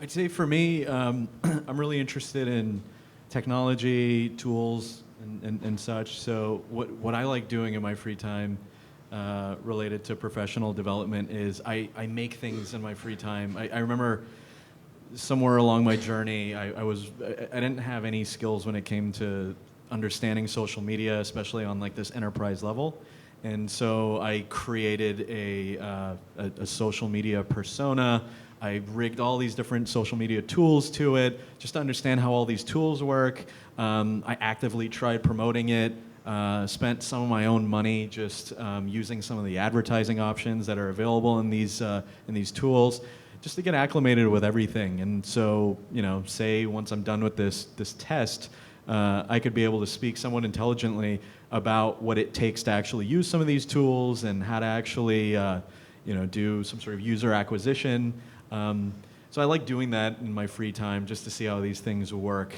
I'd say for me, I'm really interested in technology, tools, and such. So what I like doing in my free time related to professional development is I make things in my free time. I remember somewhere along my journey, I didn't have any skills when it came to understanding social media, especially on this enterprise level. And so I created a social media persona. I rigged all these different social media tools to it, just to understand how all these tools work. I actively tried promoting it, spent some of my own money just using some of the advertising options that are available in these tools. just to get acclimated with everything. And so, say once I'm done with this test, I could be able to speak somewhat intelligently about what it takes to actually use some of these tools and how to actually, do some sort of user acquisition. So I like doing that in my free time just to see how these things work.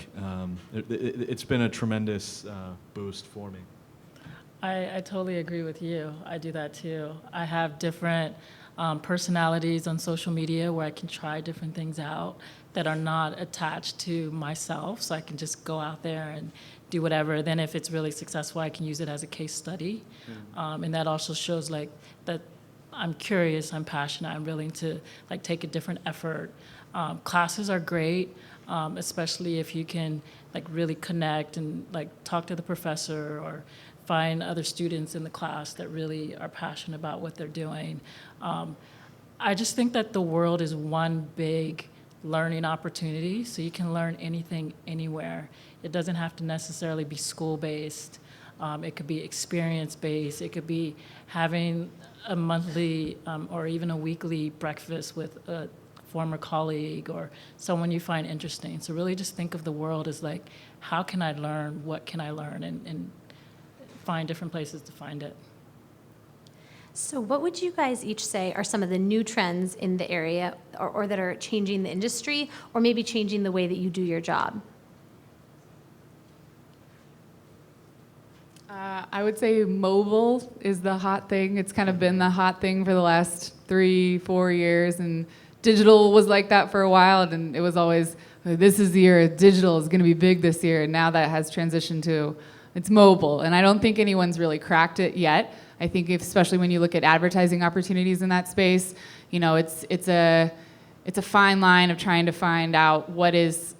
It's been a tremendous boost for me. I totally agree with you. I do that too. I have different personalities on social media where I can try different things out that are not attached to myself, so I can just go out there and do whatever. Then if it's really successful, I can use it as a case study. And that also shows that I'm curious, I'm passionate, I'm willing to take a different effort. Classes are great, especially if you can really connect and talk to the professor or find other students in the class that really are passionate about what they're doing. I just think that the world is one big learning opportunity, so you can learn anything, anywhere. It doesn't have to necessarily be school-based. It could be experience-based. It could be having a monthly or even a weekly breakfast with a former colleague or someone you find interesting. So really just think of the world as how can I learn, what can I learn, and find different places to find it. So what would you guys each say are some of the new trends in the area or that are changing the industry or maybe changing the way that you do your job? I would say mobile is the hot thing. It's kind of been the hot thing for the last 3-4 years, and digital was like that for a while, and it was always, this is the year digital is going to be big this year, and now that has transitioned to it's mobile, and I don't think anyone's really cracked it yet. I think especially when you look at advertising opportunities in that space, it's a fine line of trying to find out what is,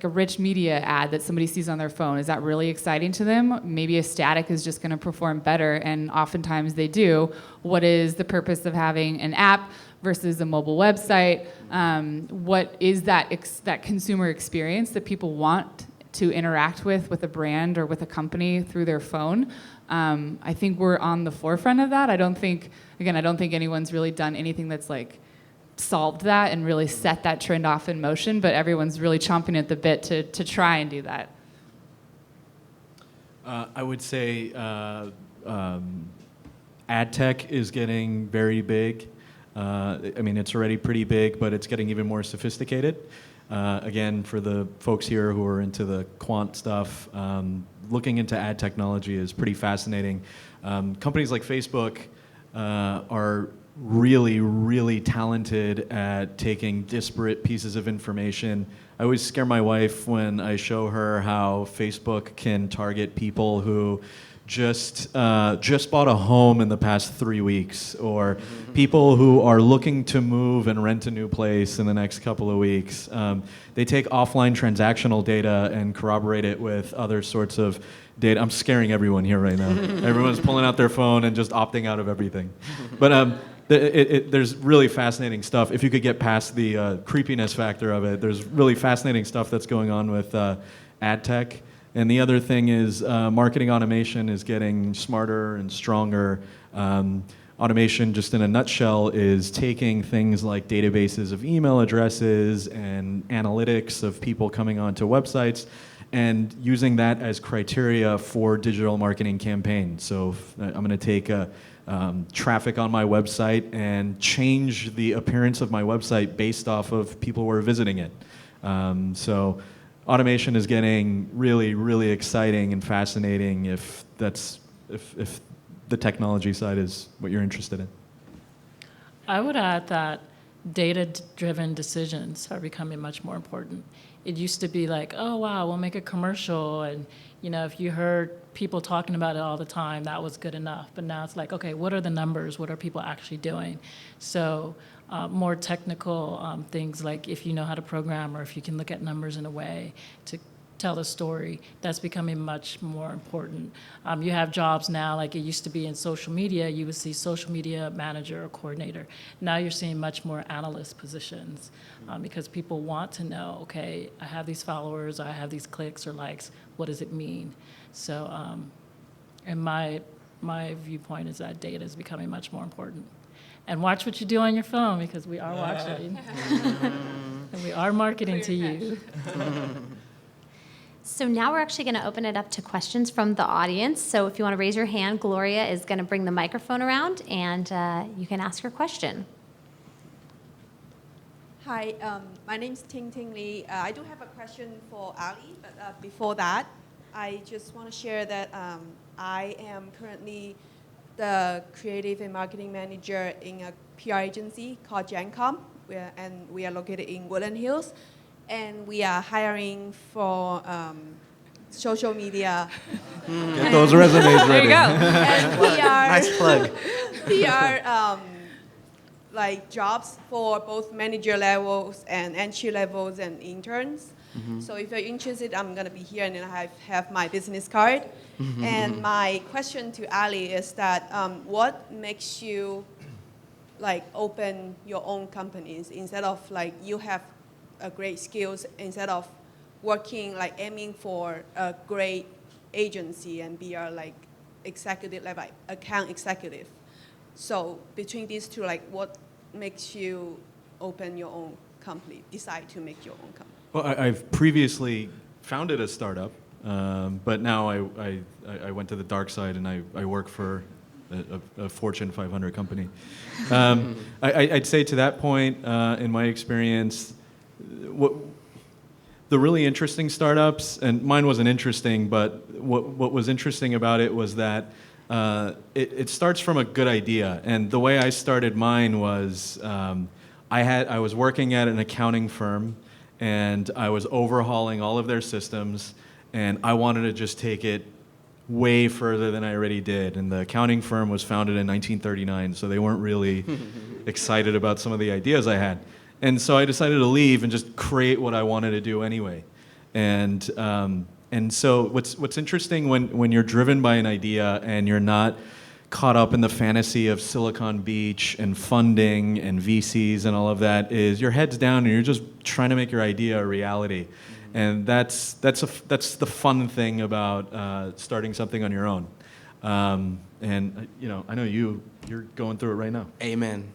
a rich media ad that somebody sees on their phone. Is that really exciting to them? Maybe a static is just going to perform better, and oftentimes they do. What is the purpose of having an app versus a mobile website? What is that consumer experience that people want to interact with a brand or with a company through their phone? I think we're on the forefront of that. I don't think anyone's really done anything that's solved that and really set that trend off in motion, but everyone's really chomping at the bit to try and do that. I would say ad tech is getting very big. It's already pretty big, but it's getting even more sophisticated. Again, for the folks here who are into the quant stuff, looking into ad technology is pretty fascinating. Companies like Facebook are really, really talented at taking disparate pieces of information. I always scare my wife when I show her how Facebook can target people who just bought a home in the past 3 weeks, or people who are looking to move and rent a new place in the next couple of weeks. They take offline transactional data and corroborate it with other sorts of data. I'm scaring everyone here right now. Everyone's pulling out their phone and just opting out of everything. But there's really fascinating stuff. If you could get past the creepiness factor of it, there's really fascinating stuff that's going on with ad tech. And the other thing is marketing automation is getting smarter and stronger. Automation, just in a nutshell, is taking things like databases of email addresses and analytics of people coming onto websites and using that as criteria for digital marketing campaigns. So I'm going to take traffic on my website and change the appearance of my website based off of people who are visiting it. So automation is getting really, really exciting and fascinating if the technology side is what you're interested in. I would add that data-driven decisions are becoming much more important. It used to be oh wow, we'll make a commercial, and if you heard people talking about it all the time, that was good enough. But now it's okay, what are the numbers? What are people actually doing? So more technical things if you know how to program or if you can look at numbers in a way to tell a story, that's becoming much more important. You have jobs now, it used to be in social media, you would see social media manager or coordinator. Now you're seeing much more analyst positions because people want to know, okay, I have these followers, I have these clicks or likes, what does it mean? So in my my viewpoint is that data is becoming much more important. And watch what you do on your phone, because we are watching. And we are marketing to you. So now we're actually going to open it up to questions from the audience. So if you want to raise your hand, Gloria is going to bring the microphone around, and you can ask your question. Hi, my name's Ting Ting Lee. I do have a question for Ali, but before that, I just want to share that I am currently the creative and marketing manager in a PR agency called Gencom, and we are located in Woodland Hills, and we are hiring for social media. Get those resumes ready. There you go. And PR, Nice plug. PR like jobs for both manager levels and entry levels and interns. So if you're interested, I'm gonna be here, and then I have my business card. And my question to Ali is that what makes you like open your own companies instead of like you have great skills, instead of working like aiming for a great agency and be a like executive level account executive? So between these two, like what makes you open your own company, decide to make your own company? Well, I've previously founded a startup, but now I went to the dark side and I work for a Fortune 500 company. I'd say to that point, in my experience, the really interesting startups, and mine wasn't interesting, but what was interesting about it was that it starts from a good idea. And the way I started mine was I was working at an accounting firm, and I was overhauling all of their systems, and I wanted to just take it way further than I already did. And the accounting firm was founded in 1939, so they weren't really excited about some of the ideas I had. And so I decided to leave and just create what I wanted to do anyway. And so what's interesting when you're driven by an idea and you're not caught up in the fantasy of Silicon Beach and funding and VCs and all of that is your head's down and you're just trying to make your idea a reality. And that's the fun thing about starting something on your own. And I know you're going through it right now. Amen.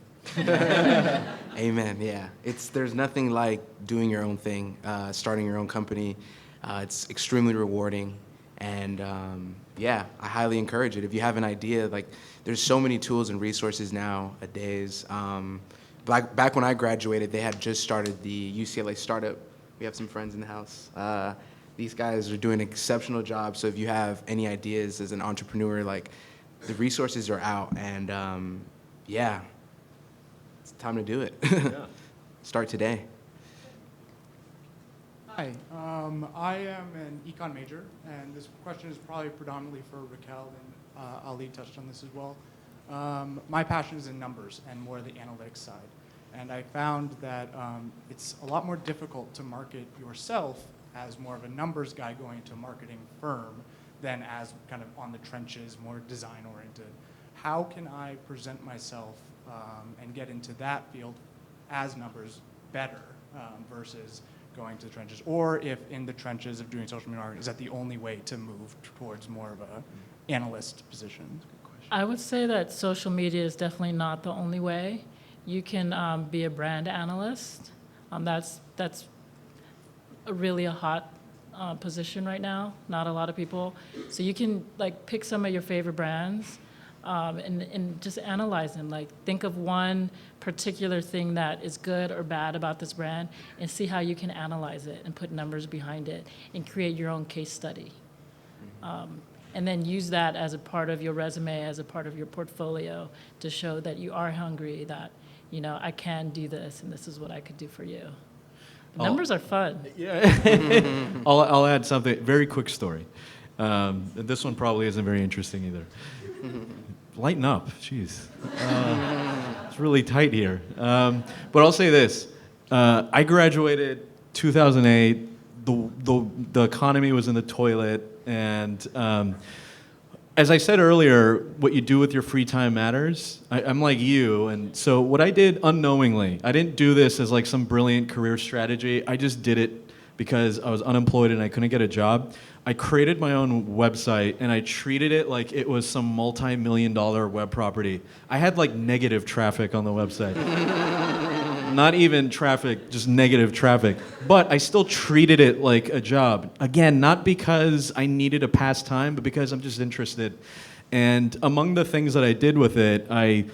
Amen. Yeah, there's nothing like doing your own thing, starting your own company. It's extremely rewarding, and I highly encourage it. If you have an idea, like there's so many tools and resources nowadays. Back when I graduated, they had just started the UCLA startup. We have some friends in the house. These guys are doing an exceptional job. So if you have any ideas as an entrepreneur, like the resources are out, and it's time to do it. Start today. Hi, I am an econ major, and this question is probably predominantly for Raquel, and Ali touched on this as well. My passion is in numbers and more the analytics side, and I found that it's a lot more difficult to market yourself as more of a numbers guy going to a marketing firm than as kind of on the trenches, more design oriented. How can I present myself and get into that field as numbers better versus going to the trenches? Or if in the trenches of doing social media marketing, is that the only way to move towards more of a analyst position? I would say that social media is definitely not the only way. You can be a brand analyst. That's really a hot position right now. Not a lot of people. So you can like pick some of your favorite brands and just analyze them. Like think of one particular thing that is good or bad about this brand and see how you can analyze it and put numbers behind it and create your own case study. And then use that as a part of your resume, as a part of your portfolio to show that you are hungry, that, I can do this and this is what I could do for you. Numbers are fun. Yeah. I'll add something, very quick story. This one probably isn't very interesting either. Lighten up, jeez. It's really tight here. But I'll say this. I graduated 2008. The economy was in the toilet. And as I said earlier, what you do with your free time matters. I'm like you. And so what I did unknowingly, I didn't do this as like some brilliant career strategy. I just did it because I was unemployed and I couldn't get a job. I created my own website and I treated it like it was some multi-million-dollar web property. I had like negative traffic on the website. Not even traffic, just negative traffic. But I still treated it like a job. Again, not because I needed a pastime, but because I'm just interested. And among the things that I did with it, I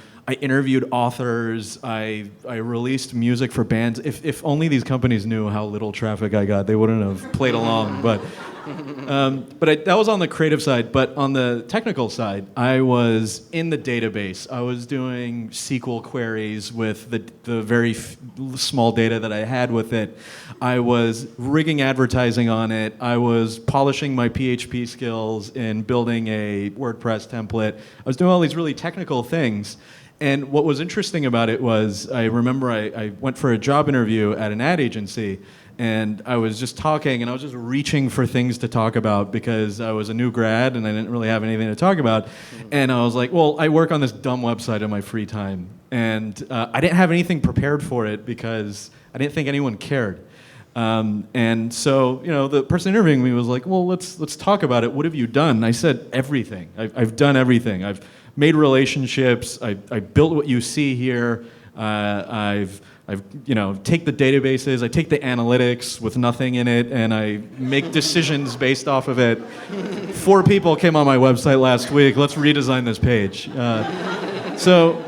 interviewed authors, I released music for bands. If only these companies knew how little traffic I got, they wouldn't have played along. But that was on the creative side. But on the technical side, I was in the database. I was doing SQL queries with the very small data that I had with it. I was rigging advertising on it. I was polishing my PHP skills in building a WordPress template. I was doing all these really technical things. And what was interesting about it was, I remember I went for a job interview at an ad agency, and I was just talking, and I was just reaching for things to talk about because I was a new grad and I didn't really have anything to talk about. And I was like, well, I work on this dumb website in my free time. And I didn't have anything prepared for it because I didn't think anyone cared. And so, the person interviewing me was like, well, let's talk about it. What have you done? And I said, everything. I've done everything. I've made relationships. I built what you see here. I've take the databases, I take the analytics with nothing in it, and I make decisions based off of it. 4 people came on my website last week. Let's redesign this page. So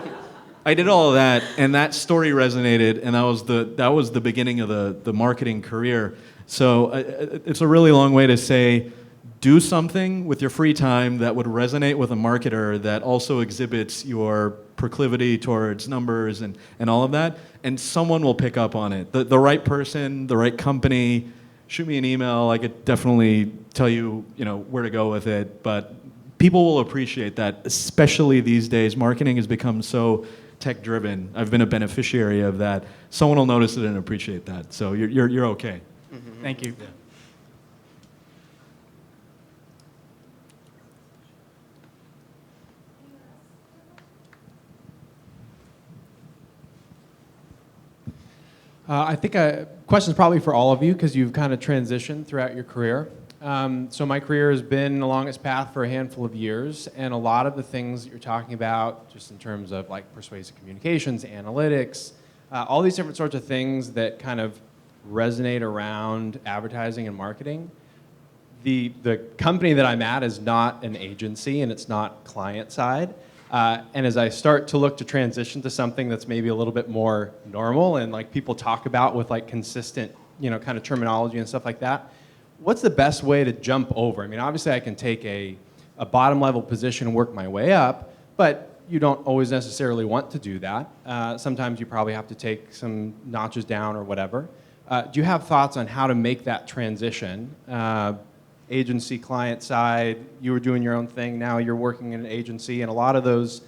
I did all of that, and that story resonated, and that was the beginning of the marketing career. So it's a really long way to say, do something with your free time that would resonate with a marketer that also exhibits your proclivity towards numbers and all of that, and someone will pick up on it. The right person, the right company, shoot me an email. I could definitely tell you, where to go with it, but people will appreciate that, especially these days. Marketing has become so tech-driven. I've been a beneficiary of that. Someone will notice it and appreciate that, so you're okay. Mm-hmm. Thank you. Yeah. I think a question is probably for all of you because you've kind of transitioned throughout your career. So my career has been along its path for a handful of years, and a lot of the things that you're talking about, just in terms of like persuasive communications, analytics, all these different sorts of things that kind of resonate around advertising and marketing. The company that I'm at is not an agency, and it's not client side. And as I start to look to transition to something that's maybe a little bit more normal and like people talk about with like consistent, kind of terminology and stuff like that, what's the best way to jump over? I mean, obviously I can take a bottom level position and work my way up, but you don't always necessarily want to do that. Sometimes you probably have to take some notches down or whatever. Do you have thoughts on how to make that transition? Agency, client side, you were doing your own thing, now you're working in an agency, and a lot of those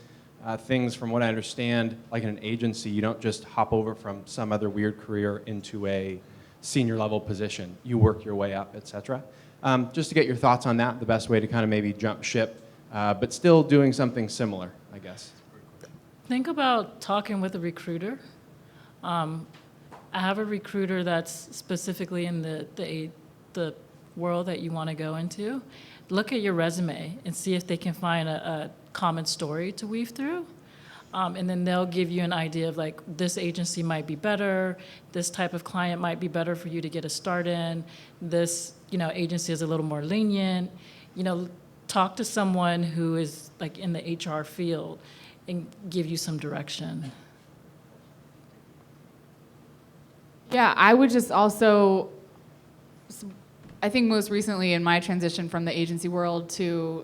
things, from what I understand, like in an agency, you don't just hop over from some other weird career into a senior level position. You work your way up, etc. Just to get your thoughts on that, the best way to kind of maybe jump ship, but still doing something similar, I guess. Think about talking with a recruiter. I have a recruiter that's specifically in the world that you want to go into. Look at your resume and see if they can find a common story to weave through. And then they'll give you an idea of like, this agency might be better, this type of client might be better for you to get a start in, this agency is a little more lenient. Talk to someone who is like in the HR field and give you some direction. Yeah, I would just also, I think most recently in my transition from the agency world to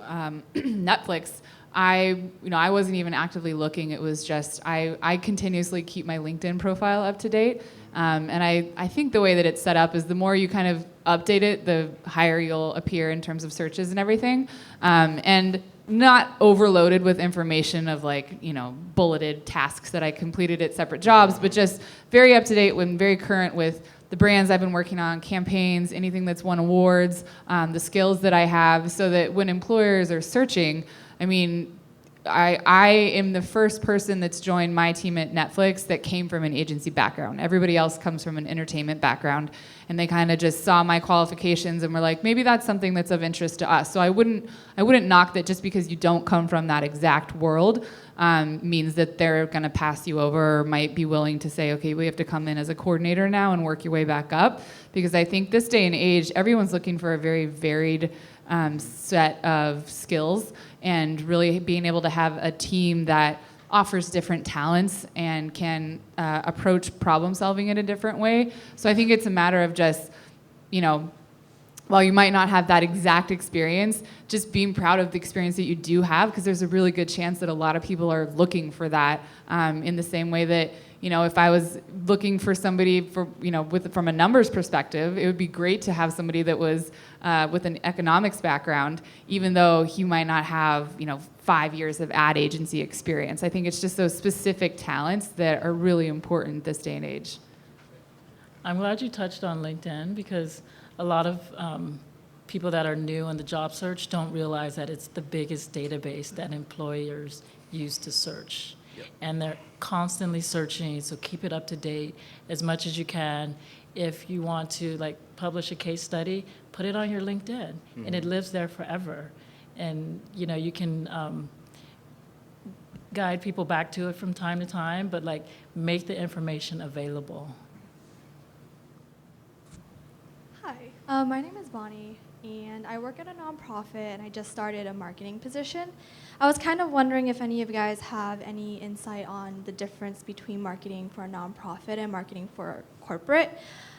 Netflix, I wasn't even actively looking. It was just, I continuously keep my LinkedIn profile up to date. And I think the way that it's set up is the more you kind of update it, the higher you'll appear in terms of searches and everything. And not overloaded with information of like, bulleted tasks that I completed at separate jobs, but just very up to date and very current with the brands I've been working on, campaigns, anything that's won awards, the skills that I have, so that when employers are searching, I am the first person that's joined my team at Netflix that came from an agency background. Everybody else comes from an entertainment background, and they kind of just saw my qualifications and were like, maybe that's something that's of interest to us. So I wouldn't knock that just because you don't come from that exact world means that they're going to pass you over or might be willing to say, okay, we have to come in as a coordinator now and work your way back up. Because I think this day and age, everyone's looking for a very varied set of skills, and really being able to have a team that offers different talents and can approach problem solving in a different way. So I think it's a matter of just, while you might not have that exact experience, just being proud of the experience that you do have, because there's a really good chance that a lot of people are looking for that in the same way that, if I was looking for somebody from a numbers perspective, it would be great to have somebody that was with an economics background, even though he might not have, 5 years of ad agency experience. I think it's just those specific talents that are really important this day and age. I'm glad you touched on LinkedIn, because a lot of people that are new in the job search don't realize that it's the biggest database that employers use to search. Yep. And they're constantly searching, so keep it up to date as much as you can. If you want to publish a case study, put it on your LinkedIn, and it lives there forever. And you can guide people back to it from time to time, but make the information available. Hi, my name is Bonnie, and I work at a nonprofit, and I just started a marketing position. I was kind of wondering if any of you guys have any insight on the difference between marketing for a nonprofit and marketing for corporate.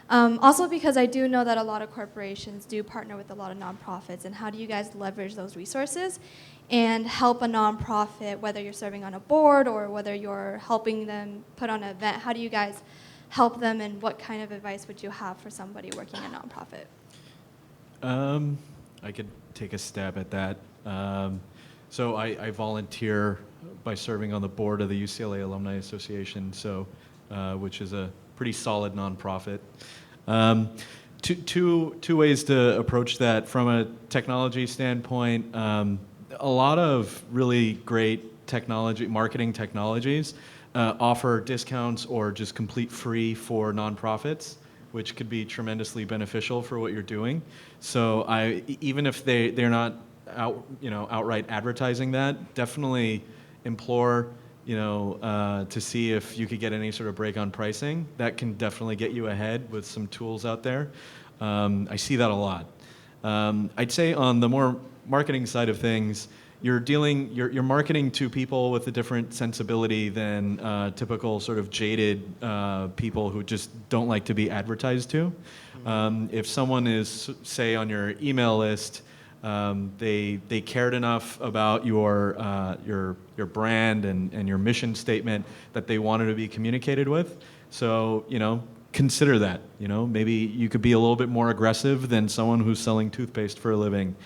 Also, because I do know that a lot of corporations do partner with a lot of nonprofits, and how do you guys leverage those resources and help a nonprofit, whether you're serving on a board or whether you're helping them put on an event? How do you guys help them, and what kind of advice would you have for somebody working a nonprofit? I could take a stab at that. So I volunteer by serving on the board of the UCLA Alumni Association, which is a pretty solid nonprofit. Two ways to approach that from a technology standpoint. A lot of really great marketing technologies offer discounts or just complete free for nonprofits, which could be tremendously beneficial for what you're doing. So even if they're not outright advertising that, definitely implore to see if you could get any sort of break on pricing. That can definitely get you ahead with some tools out there. I see that a lot. I'd say on the more marketing side of things, you're marketing to people with a different sensibility than typical sort of jaded people who just don't like to be advertised to. If someone is, say, on your email list, they cared enough about your brand and your mission statement that they wanted to be communicated with. So consider that. Maybe you could be a little bit more aggressive than someone who's selling toothpaste for a living.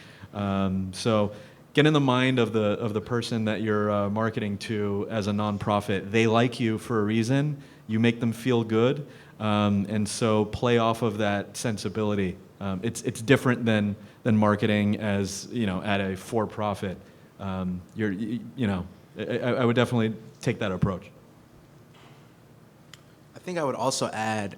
So get in the mind of the person that you're marketing to as a nonprofit. They like you for a reason. You make them feel good, and so play off of that sensibility. It's different than marketing as at a for-profit. I would definitely take that approach. I think I would also add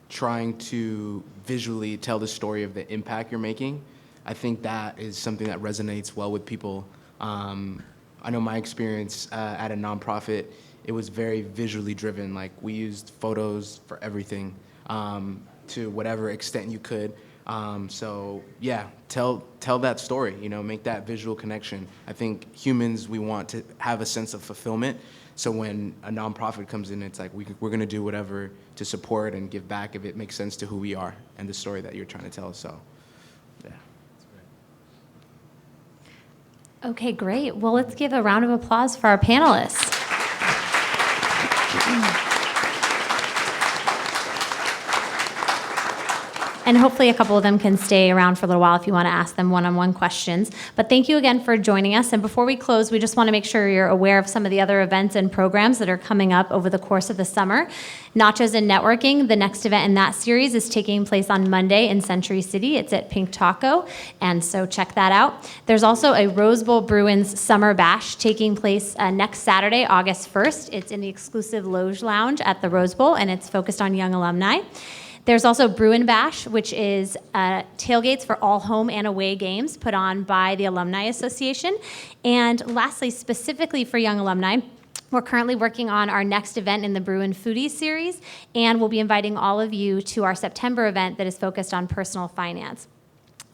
trying to visually tell the story of the impact you're making. I think that is something that resonates well with people. I know my experience at a nonprofit, it was very visually driven. We used photos for everything to whatever extent you could. So yeah, tell that story, make that visual connection. I think humans, we want to have a sense of fulfillment. So when a nonprofit comes in, it's we're going to do whatever to support and give back if it makes sense to who we are and the story that you're trying to tell. So yeah. Okay, great. Well, let's give a round of applause for our panelists. And hopefully a couple of them can stay around for a little while if you want to ask them one-on-one questions. But thank you again for joining us. And before we close, we just want to make sure you're aware of some of the other events and programs that are coming up over the course of the summer. Nachos and Networking, the next event in that series, is taking place on Monday in Century City. It's at Pink Taco, and so check that out. There's also a Rose Bowl Bruins Summer Bash taking place next Saturday, August 1st. It's in the exclusive Loge Lounge at the Rose Bowl, and it's focused on young alumni. There's also Bruin Bash, which is tailgates for all home and away games put on by the Alumni Association. And lastly, specifically for young alumni, we're currently working on our next event in the Bruin Foodies series, and we'll be inviting all of you to our September event that is focused on personal finance.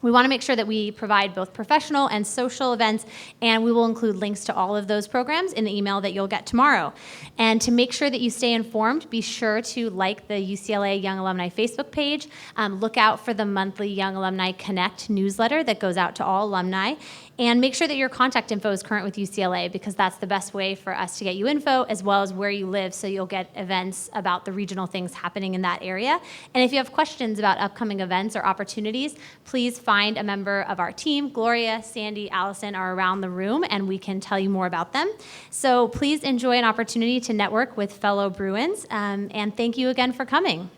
We want to make sure that we provide both professional and social events, and we will include links to all of those programs in the email that you'll get tomorrow. And to make sure that you stay informed, be sure to like the UCLA Young Alumni Facebook page. Look out for the monthly Young Alumni Connect newsletter that goes out to all alumni. And make sure that your contact info is current with UCLA, because that's the best way for us to get you info as well as where you live, so you'll get events about the regional things happening in that area. And if you have questions about upcoming events or opportunities, please find a member of our team. Gloria, Sandy, Allison are around the room, and we can tell you more about them. So please enjoy an opportunity to network with fellow Bruins, and thank you again for coming.